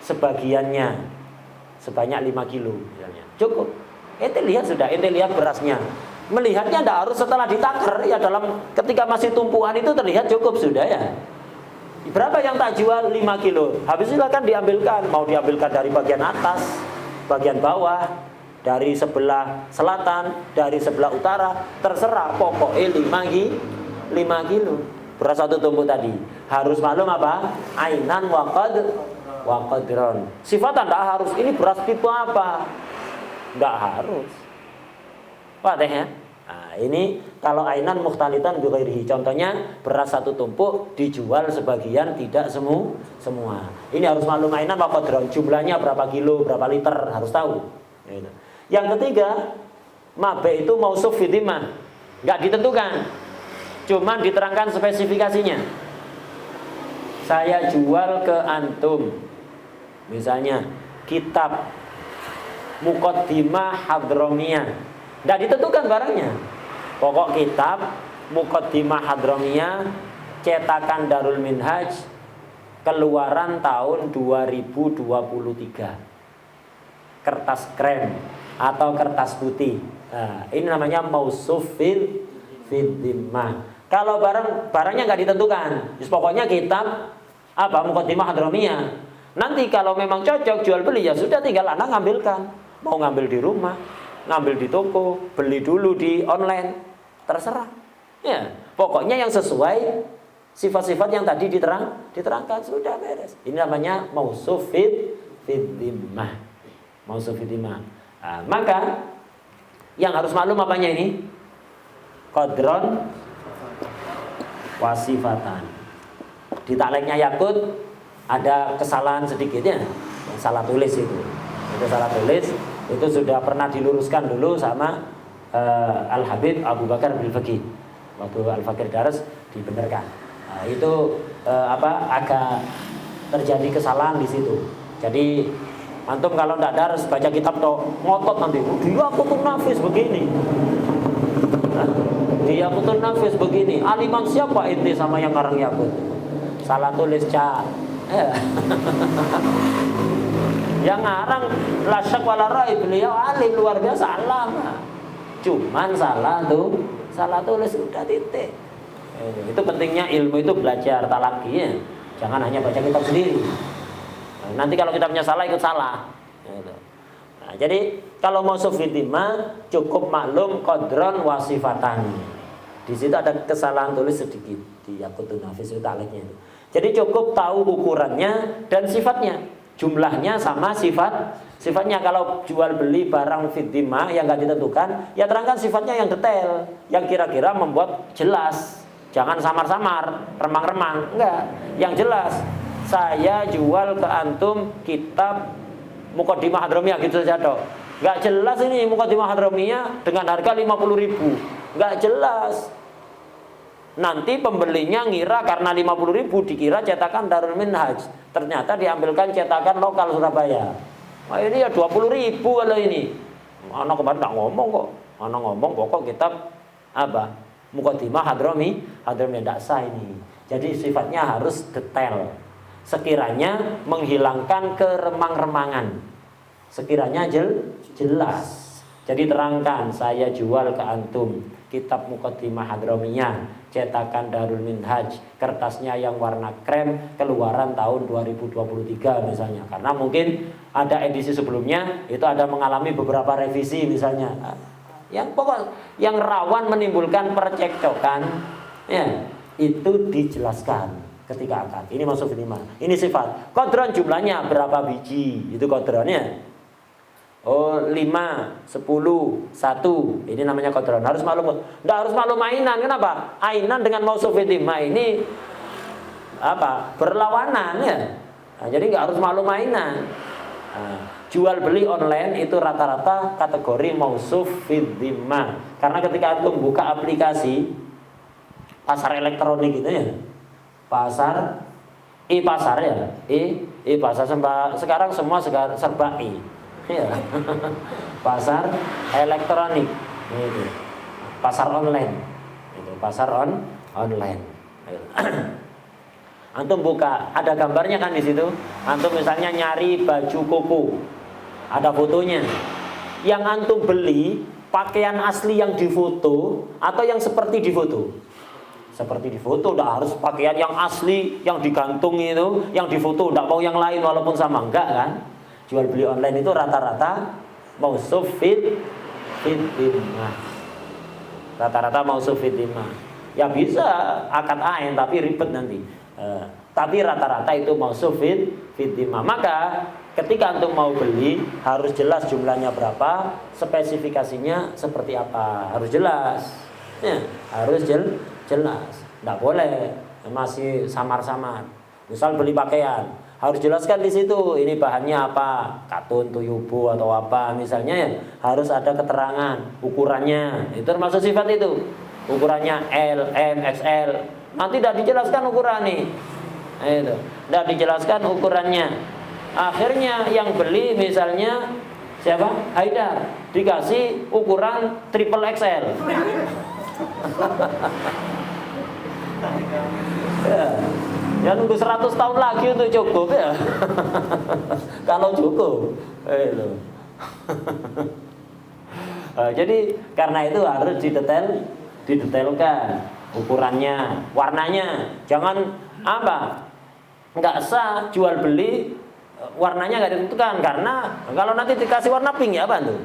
Sebagiannya sebanyak 5 kilo misalnya. Cukup. Ente lihat sudah, ente lihat berasnya. Melihatnya tidak harus setelah ditakar ya, dalam ketika masih tumpuan itu terlihat cukup sudah ya. Berapa yang tak jual? 5 kilo. Habis silakan diambilkan. Mau diambilkan dari bagian atas, bagian bawah, dari sebelah selatan, dari sebelah utara, terserah. Pokoknya 5 kilo. Beras satu tumpuk tadi. Harus maklum apa? Ainan waqadron. Sifatan tidak harus. Ini beras tipe apa? Tidak harus. Wadah ya? Nah, ini kalau ainan mukhtalitan bi ghairihi. Contohnya beras satu tumpuk dijual sebagian, tidak semua. Ini harus maklum ainan waqadron. Jumlahnya berapa kilo, berapa liter, harus tahu. Yang ketiga, mabe itu mausuf fi dhimmah. Enggak ditentukan. Cuman diterangkan spesifikasinya. Saya jual ke antum, misalnya kitab Muqaddimah Hadramiyah. Tidak ditentukan barangnya. Pokok kitab Muqaddimah Hadramiyah cetakan Darul Minhaj keluaran tahun 2023. Kertas krem atau kertas putih. Nah, ini namanya mausuf fil dhimmah. Kalau barangnya nggak ditentukan, pokoknya kitab apa Muqaddimah Hadramiyah. Nanti kalau memang cocok jual beli ya sudah, tinggal anak ngambilkan. Mau ngambil di rumah, ngambil di toko, beli dulu di online, terserah. Ya, pokoknya yang sesuai sifat-sifat yang tadi diterangkan sudah beres. Ini namanya mausuf fil dhimmah. Mausuf fil dhimmah. Nah, maka yang harus maklum apanya ini? Qadron wasifatan. Di takleknya Yakut ada kesalahan sedikitnya, salah tulis itu salah tulis, itu sudah pernah diluruskan dulu sama Al-Habib Abu Bakar bin Faqih waktu Al-Fakir Daras dibenarkan. Nah, itu agak terjadi kesalahan di situ. Jadi antum kalau tidak daras baca kitab toh ngotot nanti dia Yaqutun Nafis begini. Dia Yaqutun Nafis begini. Aliman siapa inti sama yang ngarang Yaqut? Salah tulis Ca. Yang ngarang la syak wala raib, beliau alim luar biasa alama. Cuman salah tulis udah titik. Itu pentingnya ilmu itu belajar talaqi ya. Jangan hanya baca kitab sendiri. Nanti kalau kitabnya salah ikut salah. Nah, jadi kalau mau sufidima cukup maklum qadron wasifatan. Di situ ada kesalahan tulis sedikit di Yaqutun Nafis itu taliknya itu. Jadi cukup tahu ukurannya dan sifatnya, jumlahnya sama sifatnya. Kalau jual beli barang fidima yang nggak ditentukan, ya terangkan sifatnya yang detail, yang kira-kira membuat jelas. Jangan samar-samar, remang-remang, enggak. Yang jelas. Saya jual ke antum kitab Muqaddimah Hadramiyah gitu saja toh. Enggak jelas ini Muqaddimah Hadramiyah dengan harga 50.000. Enggak jelas. Nanti pembelinya ngira karena 50.000 dikira cetakan Darul Minhaj. Ternyata diambilkan cetakan lokal Surabaya. Nah, ini ya 20.000 kalau ini. Anak kemarin enggak ngomong kok. Anak ngomong pokok kitab apa? Muqaddimah Hadramiyah tidak sah ini. Jadi sifatnya harus detail. Sekiranya menghilangkan keremang-remangan. Sekiranya jelas. Jadi terangkan, saya jual ke antum kitab Muqaddimah Hadramiyah, cetakan Darul Minhaj, kertasnya yang warna krem, keluaran tahun 2023 misalnya. Karena mungkin ada edisi sebelumnya itu ada mengalami beberapa revisi misalnya. Yang pokok yang rawan menimbulkan percekcokan, ya, itu dijelaskan ketika akad. Ini maksud lima. Ini sifat. Kodron jumlahnya berapa biji? Itu kodronnya. Oh 5, 10, 1. Ini namanya kodron. Harus maklum. Tidak harus maklum mainan. Kenapa? Ainan dengan mausuf fitimah ini apa? Berlawanan ya. Nah, jadi nggak harus maklum mainan. Nah, jual beli online itu rata-rata kategori mausuf fitimah. Karena ketika antum buka aplikasi pasar elektronik gitu ya. Pasar pasar ya. Pasar sekarang semua serba ya. Pasar elektronik itu. Pasar online itu, pasar online. Antum buka, ada gambarnya kan di situ. Antum misalnya nyari baju koko, ada fotonya. Yang antum beli pakaian asli yang difoto atau yang seperti difoto? Seperti difoto, udah harus pakaian yang asli, yang digantung itu, yang difoto, udah mau yang lain walaupun sama, enggak kan? Jual beli online itu rata-rata mausuf fitimah. Rata-rata mausuf fitimah. Ya bisa akad ain tapi ribet nanti. Tapi rata-rata itu mausuf fitimah. Maka ketika antum mau beli harus jelas jumlahnya berapa, spesifikasinya seperti apa, harus jelas. Ya, harus jelas. Tidak boleh masih samar-samar. Misal beli pakaian, harus jelaskan di situ ini bahannya apa, katun, tuyubu atau apa misalnya ya, harus ada keterangan ukurannya. Itu termasuk sifat itu. Ukurannya L, M, XL. Nanti tidak dijelaskan ukuran nih. Itu. Tidak dijelaskan ukurannya. Akhirnya yang beli misalnya siapa? Haidar, dikasih ukuran triple XL. Ya nunggu 100 tahun lagi untuk cukup ya. Kalau cukup itu. Jadi karena itu harus didetailkan ukurannya, warnanya. Jangan apa? Enggak sah jual beli warnanya enggak ditentukan, karena kalau nanti dikasih warna pink ya apa tuh?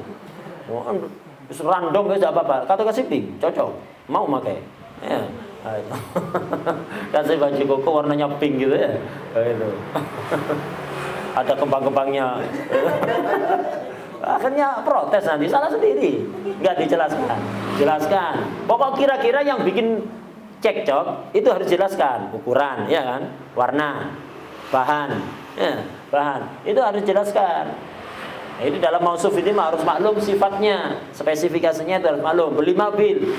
Random aja apa-apa. Kata kasih pink, cocok. Mau pakai. Ya. Kasih baju koko warnanya pink gitu ya. Itu. Ada kembang-kembangnya. Akhirnya protes nanti, salah sendiri. Enggak dijelaskan. Jelaskan. Pokok kira-kira yang bikin cekcok itu harus jelaskan ukuran, ya kan? Warna, bahan, ya, bahan. Itu harus jelaskan. Nah, itu dalam mausuf ini harus maklum sifatnya, spesifikasinya itu harus maklum. Beli mobil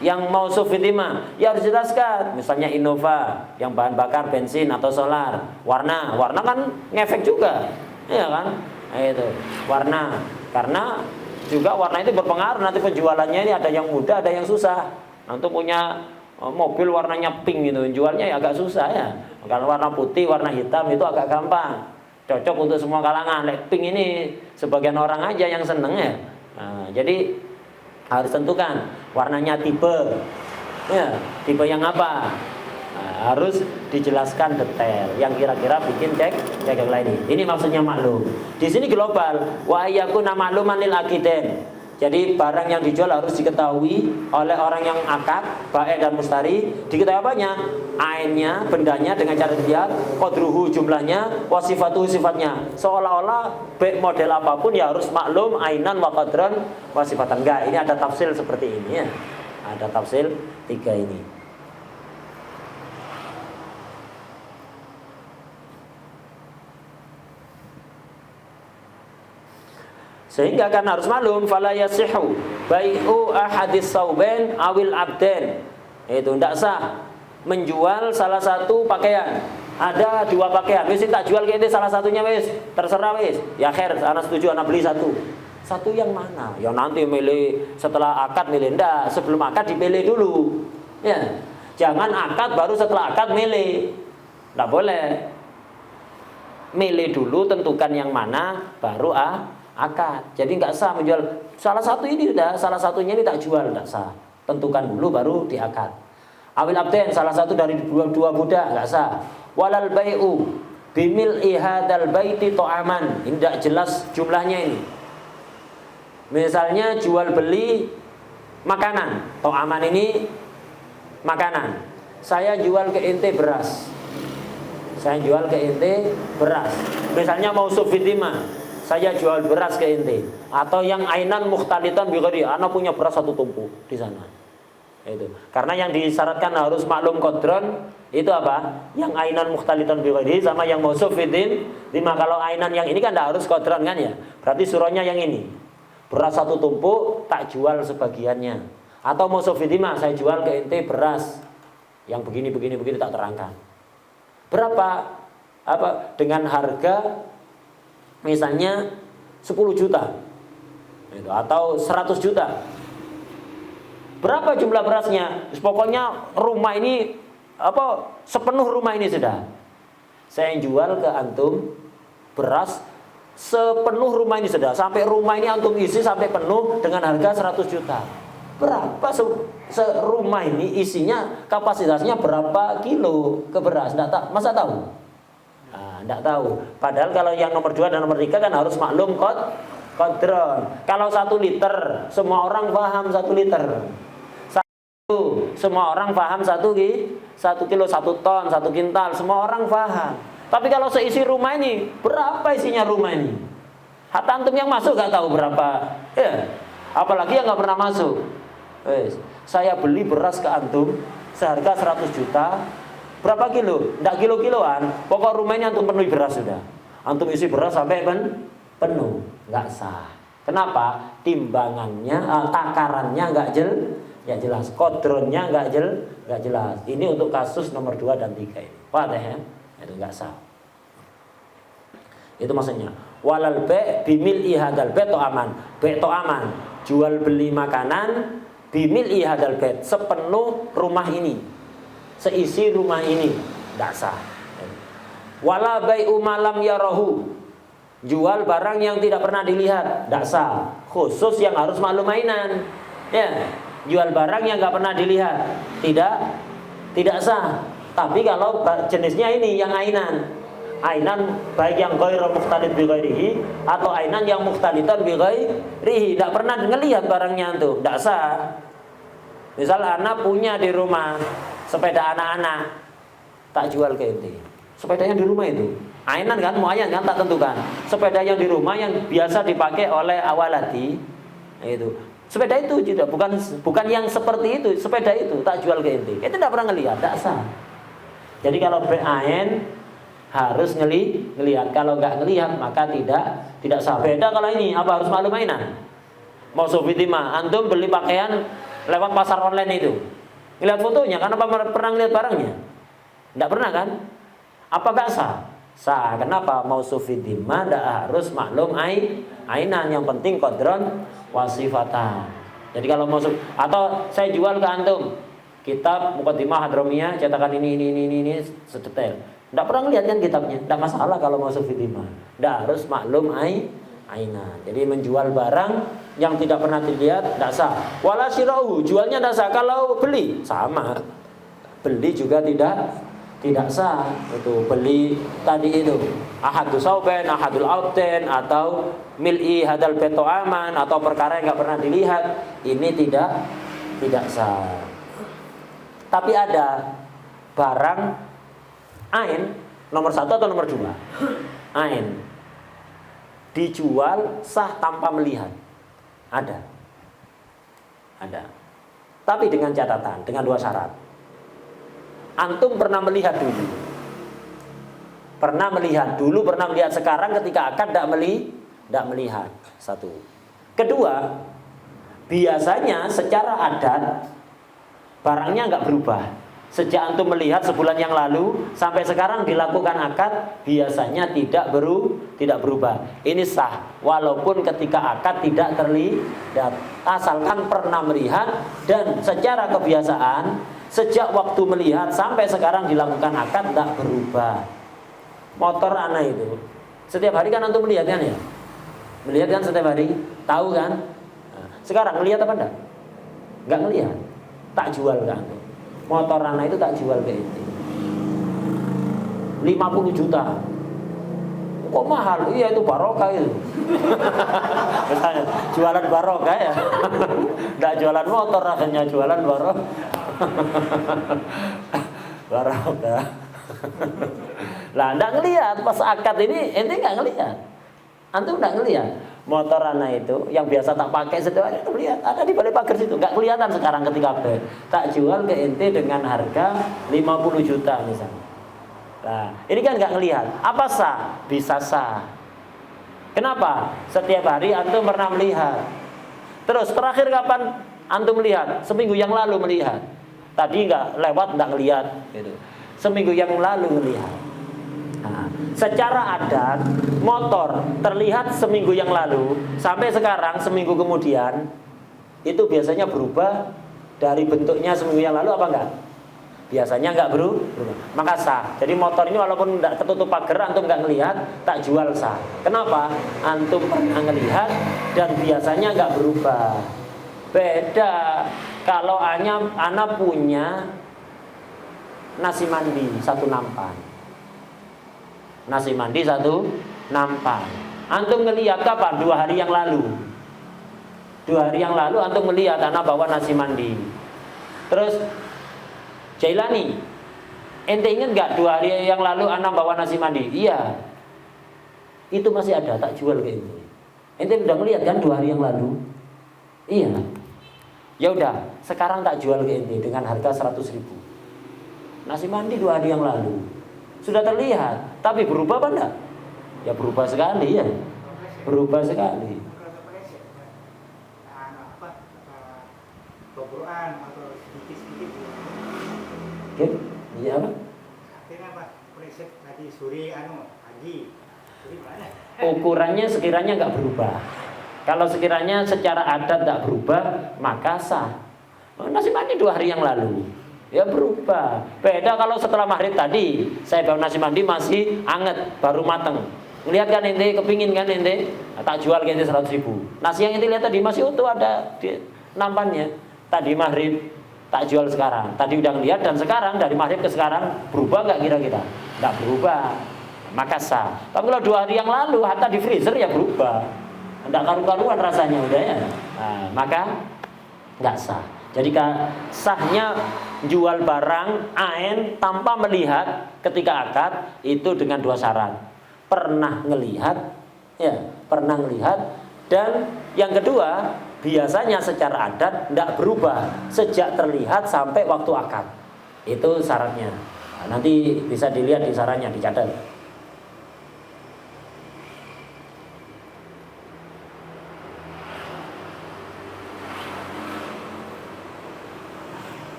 yang mausuf fitimah ya harus jelaskan, misalnya Innova yang bahan bakar bensin atau solar, warna kan ngefek juga, ya kan? Nah, itu warna, karena juga warna itu berpengaruh nanti penjualannya. Ini ada yang mudah, ada yang susah. Nanti punya mobil warnanya pink gitu, jualnya ya agak susah ya. Kalau warna putih, warna hitam itu agak gampang, cocok untuk semua kalangan. Pink ini sebagian orang aja yang seneng ya. Nah, jadi harus tentukan warnanya, tipe ya, tipe yang apa. Nah, harus dijelaskan detail yang kira-kira bikin cek yang lain. Ini maksudnya maklum. Di sini global. Wa yakuna ma'luman lil akiden. Jadi barang yang dijual harus diketahui oleh orang yang akad, baik dan mustari. Diketahui apanya? Ainnya, bendanya dengan cara dilihat, qadruhu jumlahnya, wasifatuhu sifatnya. Seolah-olah baik model apapun ya harus maklum ainan wa qadran wa sifatan. Enggak, ini ada tafsil seperti ini ya. Ada tafsil 3 ini. Sehingga kan harus maklum fala yasihu bai'u ahadis saubain awil abden. Itu tidak sah menjual salah satu pakaian. Ada 2 pakaian, wis tak jual kene salah satunya wis, terserah wis. Ya khair, ana setuju ana beli satu. Satu yang mana? Ya nanti milih setelah akad milih, ndak, sebelum akad dipilih dulu. Ya. Jangan akad baru setelah akad milih. Ndak boleh. Milih dulu, tentukan yang mana baru akad. Jadi nggak sah menjual salah satu ini, udah salah satunya ini tak jual, nggak sah. tentukan dulu baru diakad. Awil abden, salah satu dari dua budak nggak sah. Walal bai'u bimil'i hadzal baiti ta'aman. Ini tidak jelas jumlahnya ini. Misalnya jual beli makanan. Ta'aman ini makanan. Saya jual ke ente beras. Saya jual ke ente beras. Misalnya mau sufitima, saya jual beras ke ente. Atau yang ainan mukhtalitan bighairi, ana punya beras satu tumpuk di sana. Itu. Karena yang disyaratkan harus maklum qadron itu apa? Yang ainan mukhtalitan bighairi sama yang mausuf fitin. Kalau ainan yang ini kan tidak harus qadron kan ya. Berarti surahnya yang ini. Beras satu tumpuk tak jual sebagiannya. Atau mausuf fitin saya jual ke ente beras yang begini tak terangkan. Berapa? Apa? Dengan harga misalnya 10 juta. Itu, atau 100 juta. Berapa jumlah berasnya? Pokoknya rumah ini sepenuh rumah ini sudah. Saya jual ke antum beras sepenuh rumah ini sudah. Sampai rumah ini antum isi sampai penuh dengan harga 100 juta. Berapa serumah ini isinya, kapasitasnya berapa kilo ke beras? Masa tahu? Nah, tidak tahu. Padahal kalau yang nomor 2 dan nomor 3 kan harus maklum qadron. Kalau 1 liter, semua orang paham 1 liter. Semua orang paham 1 kilo, 1 ton, 1 kintal, semua orang paham. Tapi kalau seisi rumah ini, berapa isinya rumah ini? Hatta antum yang masuk gak tahu berapa. Ya, apalagi yang gak pernah masuk. Saya beli beras ke antum seharga 100 juta. Berapa kilo? Tidak kilo-kiloan. Pokok rumah ini antum penuhi beras sudah. Antum isi beras sampai penuh. Nggak sah. Kenapa? Timbangannya, takarannya nggak jelas. Kodronnya nggak jelas. Ini untuk kasus nomor 2 dan 3 ini. Paham ya? Itu nggak sah. Itu maksudnya. Walal ba' bimil'i hadzal bait aman. Bait aman. Jual beli makanan bimil'i hadzal bait, sepenuh rumah ini. Seisi rumah ini tidak sah. Wala bai'u malam yarahu, jual barang yang tidak pernah dilihat, tidak sah. Khusus yang harus maklum ainan. Ya, jual barang yang nggak pernah dilihat, tidak sah. Tapi kalau jenisnya ini yang ainan baik yang ghairu mukhtalit bi ghairihi atau ainan yang mukhtalitan bi ghairihi, tidak pernah ngelihat barangnya itu, tidak sah. Misal anak punya di rumah sepeda anak-anak, tak jual ke ente. Sepeda yang di rumah itu ainan kan, muayyan kan, tak tentukan. Sepeda yang di rumah yang biasa dipakai oleh awalati itu. Sepeda itu tidak, bukan yang seperti itu. Sepeda itu tak jual ke ente. Itu tidak pernah ngelihat, tak sah. Jadi kalau ain harus ngelihat. Kalau nggak ngelihat maka tidak sah. Beda kalau ini apa harus maklum ainan. Mau sofitima, antum beli pakaian lewat pasar online itu. Lihat fotonya, karena pernah lihat barangnya? Tidak pernah kan? Apa gak sah? Sah. Kenapa? Mau sufidima tidak harus maklum ainan. Yang penting qadron wasifatan. Jadi kalau mau atau saya jual ke antum kitab Muqaddimah Hadramiyah cetakan ini sedetail. Tidak pernah lihat kan kitabnya? Tidak masalah kalau mau sufidima. Tidak harus maklum ainan. Jadi menjual barang yang tidak pernah dilihat tidak sah. Wala syirauhu, jualnya tidak sah. Kalau beli sama, beli juga tidak sah. Itu beli tadi itu ahadus sauben, ahadul auten, atau mil'i hadal beto aman, atau perkara yang nggak pernah dilihat, ini tidak sah. Tapi ada barang ain nomor 1 atau nomor 2, ain dijual sah tanpa melihat. Ada. Tapi dengan catatan, dengan 2 syarat. Antum pernah melihat dulu. Pernah melihat sekarang ketika akad tidak melihat. 1. Kedua, biasanya secara adat barangnya nggak berubah. Sejak antum melihat sebulan yang lalu sampai sekarang dilakukan akad, biasanya tidak berubah. Ini sah walaupun ketika akad tidak terlihat, asalkan pernah melihat dan secara kebiasaan sejak waktu melihat sampai sekarang dilakukan akad tidak berubah. Motor anak itu setiap hari kan antum melihat kan ya? Melihat kan setiap hari, tahu kan? Nah, sekarang melihat apa enggak? Enggak melihat. tak jual ke antum. Motor anak itu tak jual ke ente. 50 juta. Kok mahal? Iya itu barokah itu. Misalnya, jualan barokah ya. Nggak jualan motor, akhirnya jualan barokah. Barokah. Lah nggak ngelihat pas akad ini, ente nggak ngelihat. Antum nggak ngelihat. Motor anak itu yang biasa tak pakai setiap hari itu lihat ada di balik pagar situ, nggak kelihatan sekarang ketika tak jual ke ente dengan harga 50 juta misalnya. Nah, ini kan nggak ngelihat. Apa sah? Bisa sah. Kenapa? Setiap hari antum pernah melihat. Terus terakhir kapan antum melihat? Seminggu yang lalu melihat. Tadi nggak lewat, nggak ngelihat. Gitu. Seminggu yang lalu melihat. Nah, secara adat motor terlihat seminggu yang lalu sampai sekarang seminggu kemudian itu biasanya berubah dari bentuknya seminggu yang lalu apa enggak? Biasanya enggak berubah. Maka sah. Jadi motor ini walaupun enggak ketutup pagar, antum enggak ngelihat, tak jual sah. Kenapa? Antum pernah ngelihat dan biasanya enggak berubah. Beda kalau anak punya nasi mandi satu nampan. Nasi mandi satu nampan. Antum ngelihat kapan? 2 hari yang lalu. 2 hari yang lalu antum melihat anak bawa nasi mandi. Terus Jailani, ente ingat gak 2 hari yang lalu anak bawa nasi mandi? Iya. Itu masih ada, tak jual ke ente. Ente udah melihat kan 2 hari yang lalu? Iya. Ya udah, sekarang tak jual ke ente dengan harga 100.000. Nasi mandi 2 hari yang lalu. Sudah terlihat, tapi berubah apa enggak? Ya berubah sekali ya. Berubah sekali. Tobroan atau sedikit-sedikit. Oke, iya apa? Akhirnya apa? Preset tadi sore pagi. Ukurannya sekiranya enggak berubah. Kalau sekiranya secara adat enggak berubah, maka sah. Nasi mandi 2 hari yang lalu. Ya berubah. Beda kalau setelah maghrib tadi saya bawa nasi mandi masih anget, baru mateng. Ngelihat kan ente, kepingin kan ente, tak jual ke ente 100.000. Nasi yang ente lihat tadi masih utuh ada di nampannya. Tadi maghrib tak jual sekarang. Tadi udah ngelihat dan sekarang dari maghrib ke sekarang berubah nggak kira-kira? Nggak berubah. Maka sah. Tapi kalau 2 hari yang lalu hatta di freezer ya berubah. Nggak karu-karuan rasanya udah ya. Nah, maka nggak sah. Jadi sahnya jual barang ain tanpa melihat ketika akad itu dengan 2 syarat. Pernah ngelihat, ya, pernah ngelihat, dan yang kedua biasanya secara adat tidak berubah sejak terlihat sampai waktu akad. Itu syaratnya. Nah, nanti bisa dilihat di syaratnya, dicatat.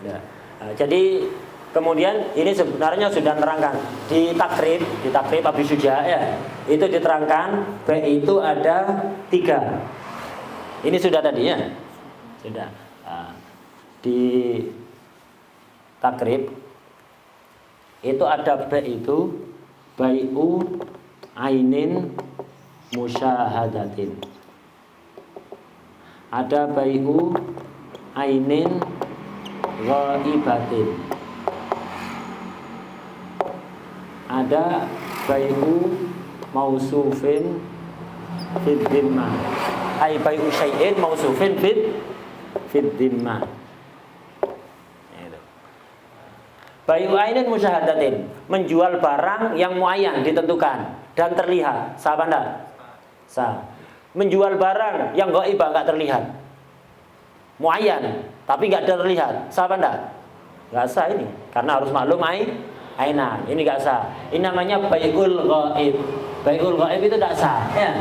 Ya. Nah, jadi kemudian ini sebenarnya sudah terangkan di takrib Abi Syuja ya. Itu diterangkan B itu ada 3. Ini sudah tadi ya. Sudah. Nah, di takrib itu ada B itu bai'u ainin musyahadatin. Ada bai'u ainin ghaibatin. Ada bai'u mausufin fid dhimmah. Ai bai'u syai'in mausufin fid dhimmah. Bai'u ainin musyahadatin, menjual barang yang muayyan ditentukan dan terlihat. Sah apa enggak? Sah. Menjual barang yang ghaibah enggak terlihat. Muayyan tapi enggak terlihat. Sah apa enggak? Enggak sah ini. Karena harus maklum ainan. Ini enggak sah. Ini namanya bai'ul ghaib. Bai'ul ghaib itu enggak sah, ya.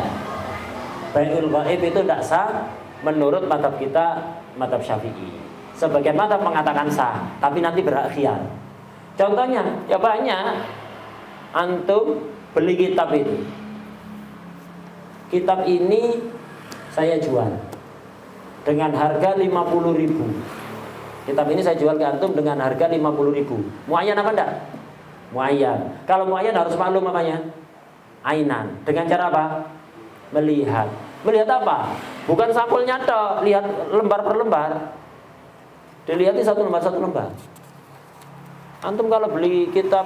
Bai'ul ghaib itu enggak sah menurut mazhab kita, mazhab Syafi'i. Sebagian mazhab mengatakan sah, tapi nanti berhak khiyar. Contohnya, ya banyak. Antum beli kitab itu. Kitab ini saya jual dengan harga 50.000. Kitab ini saya jual ke antum dengan harga 50.000. Muayyan apa enggak? muayyan. Kalau muayyan harus maklum apanya? Ainan. Dengan cara apa? Melihat. Melihat apa? Bukan sampulnya toh, lihat lembar per lembar. Dilihati satu lembar. Antum kalau beli kitab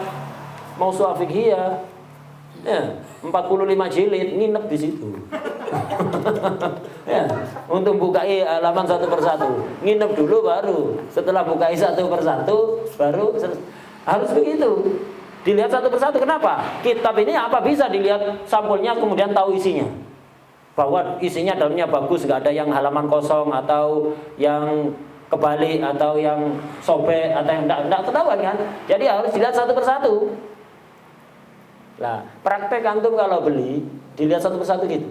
Mausu'ah Fiqhiyah, ya 45 jilid nginep di situ. Ya, untuk bukai halaman satu persatu, nginep dulu baru. Setelah bukai satu persatu, baru harus begitu. Dilihat satu persatu. Kenapa? Kitab ini apa bisa dilihat sampulnya kemudian tahu isinya? Bahwa isinya dalamnya bagus, nggak ada yang halaman kosong atau yang kebalik atau yang sobek atau yang enggak ketahuan kan. Jadi harus dilihat satu persatu. Nah, praktek antum kalau beli dilihat satu persatu gitu.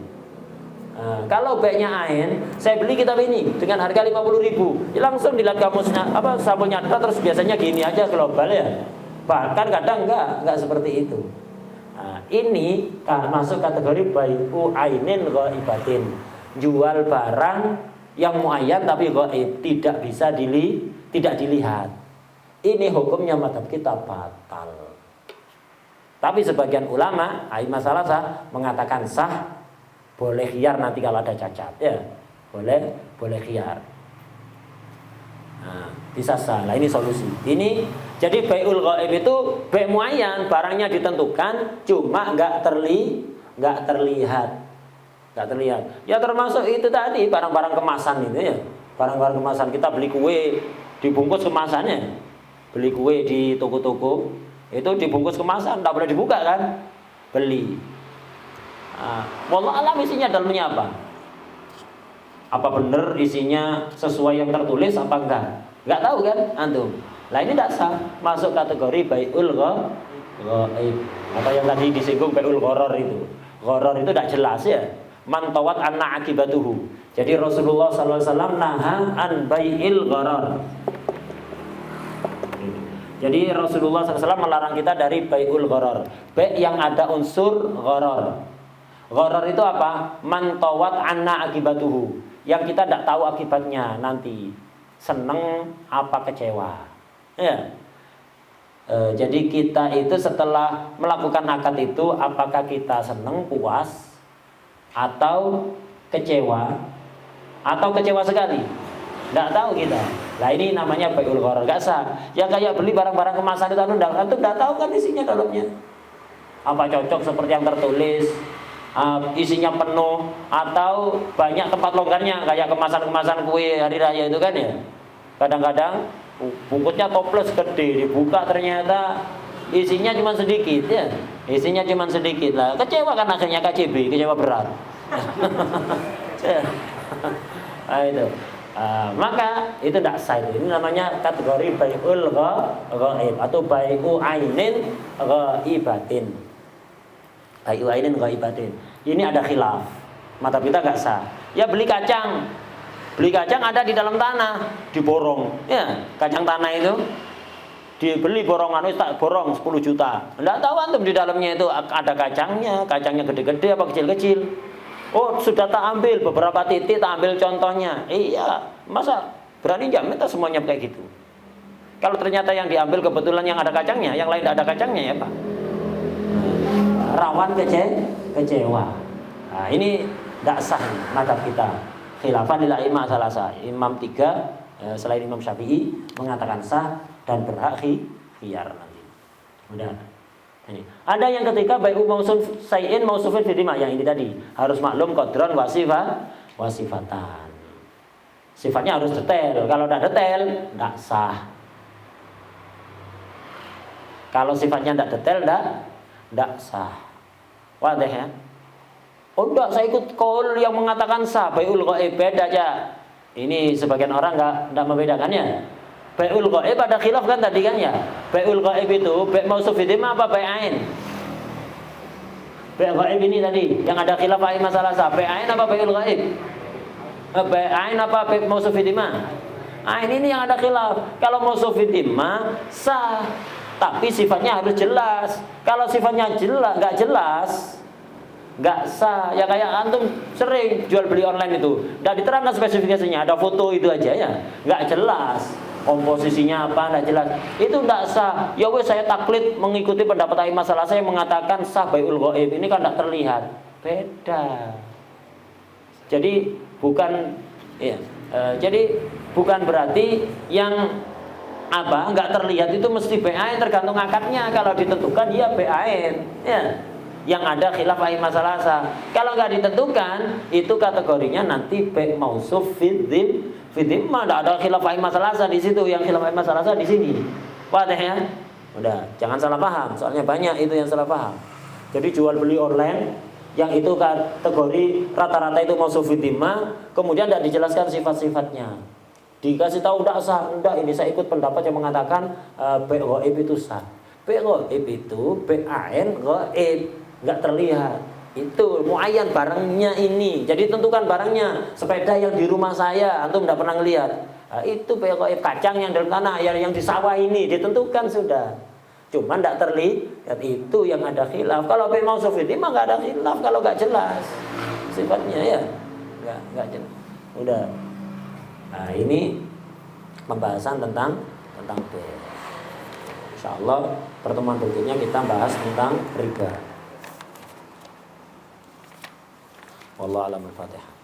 Nah, kalau baiknya ain, saya beli kitab ini dengan harga 50.000, langsung dilihat kamusnya apa sampulnya terus biasanya gini aja global ya. Bahkan kadang enggak seperti itu. Nah, ini masuk kategori bai'u ainin ghaibatin. Jual barang yang muayyan tapi ghaib, tidak bisa tidak dilihat. Ini hukumnya mazhab kita batal. Tapi sebagian ulama, a'imah salasah mengatakan sah, boleh khiyar nanti kalau ada cacat ya. Boleh khiyar. Nah, bisa sah. Nah, ini solusi. Ini jadi bai'ul ghaib itu bai' muayyan, barangnya ditentukan cuma enggak terlihat. Nggak terlihat. Ya termasuk itu tadi barang-barang kemasan itu ya. Barang-barang kemasan kita beli kue dibungkus kemasannya. Beli kue di toko-toko itu dibungkus kemasan, nggak boleh dibuka kan? Beli. Wallah alam isinya dalamnya apa? Apa benar isinya sesuai yang tertulis apa enggak? Nggak tahu kan antum. Lah ini tidak sah, masuk kategori bai'ul ghaib. Atau yang tadi disinggung bai'ul gharar itu. Gharar itu tidak jelas ya. Mantawat anna akibatuhu. Jadi Rasulullah SAW naha an bai'il gharar. Jadi Rasulullah SAW melarang kita dari bai'ul gharar. Bai' yang ada unsur gharar. Gharar itu apa? Mantawat anna akibatuhu. Yang kita tidak tahu akibatnya nanti. Seneng apa kecewa. Ya. Jadi kita itu setelah melakukan akad itu, apakah kita seneng, puas, atau kecewa sekali, nggak tahu kita. Nah ini namanya bai'ul gharar, nggak sah. Yang kayak beli barang-barang kemasan itu antum nggak tahu kan isinya dalamnya apa cocok seperti yang tertulis, isinya penuh atau banyak tempat longgarnya kayak kemasan-kemasan kue hari raya itu kan ya. Kadang-kadang bungkusnya toples gede, dibuka ternyata isinya cuma sedikit ya. Isinya cuma sedikit lah. Kecewa kan akhirnya KCB, kecewa berat. Nah, itu. Maka itu tidak sah. Ini namanya kategori bai'ul ghaib atau bai'u ainin ghaibatin. Bai'u ainin ghaibatin. Ini ada khilaf. Mata kita nggak sah. Ya beli kacang. Beli kacang ada di dalam tanah, diborong. Ya, kacang tanah itu dibeli borongan, tak borong 10 juta. Enggak tahu antum di dalamnya itu ada kacangnya gede-gede apa kecil-kecil. Oh, sudah tak ambil beberapa titik, tak ambil contohnya. Iya, masa berani jamin tak semuanya kayak gitu. Kalau ternyata yang diambil kebetulan yang ada kacangnya, yang lain tidak ada kacangnya ya Pak. Rawan kecewa. Nah, ini tidak sah mazhab kita. Khilafan lil a'imah salasah. Imam 3 selain Imam Syafi'i mengatakan sah dan berhak khiyar nanti. Udah. Ini. Ada yang ketika bai'u mausuf sayin mausufin fitimah yang ini tadi harus maklum qadran wasifatan. Sifatnya harus detail. Kalau tidak detail, tidak sah. Kalau sifatnya tidak detail, tidak sah. Wadah ya? Oh enggak, saya ikut kaul yang mengatakan sah. Bai'ul ghaib beda aja. Ini sebagian orang enggak membedakannya. Bai'ul ghaib ada khilaf kan tadi kan ya. Bai'ul ghaib itu bai' mausuf fitimah apa bai' ain? Bai' ghaib ini tadi yang ada khilaf masalah sah. Bai' ain apa bai'ul ghaib? Bai' ain apa bai' mausuf fitimah? Ain ini yang ada khilaf. Kalau mausuf fitimah sah, tapi sifatnya harus jelas. Kalau sifatnya jelas, nggak sah. Ya kayak antum sering jual beli online itu, nggak diterangkan spesifikasinya, ada foto itu aja ya, nggak jelas. komposisinya apa tidak jelas, itu tidak sah. Ya wes saya taklid mengikuti pendapat a'imah salasah yang mengatakan sah bai'ul ghaib, ini kan tidak terlihat. Beda. Jadi bukan ya, jadi bukan berarti yang apa nggak terlihat itu mesti BAN, tergantung akadnya. Kalau ditentukan ya BAN ya. Yang ada khilaf a'imah salasah. Kalau nggak ditentukan, itu kategorinya nanti be mausuf fidzim mah tidak ada khilaf a'imah salasah di situ. Yang khilaf a'imah salasah di sini. Wadah ya? Udah, jangan salah paham. Soalnya banyak itu yang salah paham. Jadi jual beli online yang itu kategori rata-rata itu mausuf fidzim mah, kemudian tidak dijelaskan sifat-sifatnya. Dikasih tahu tidak sah, tidak, ini saya ikut pendapat yang mengatakan be ghaib itu sah. Be ghaib itu BAN ghaib. Nggak terlihat, itu muayyan barangnya ini. Jadi tentukan barangnya. Sepeda yang di rumah saya antum nggak pernah ngelihat, nah, itu BAN kacang yang dalam tanah, yang di sawah ini ditentukan sudah. Cuma nggak terlihat, itu yang ada khilaf. Kalau BAN mausuf ini mah nggak ada khilaf kalau nggak jelas sifatnya ya, nggak jelas. Udah. Nah ini pembahasan tentang BAN. Insyaallah pertemuan berikutnya kita bahas tentang riba. Wallahu a'lam. Al-Fatihah.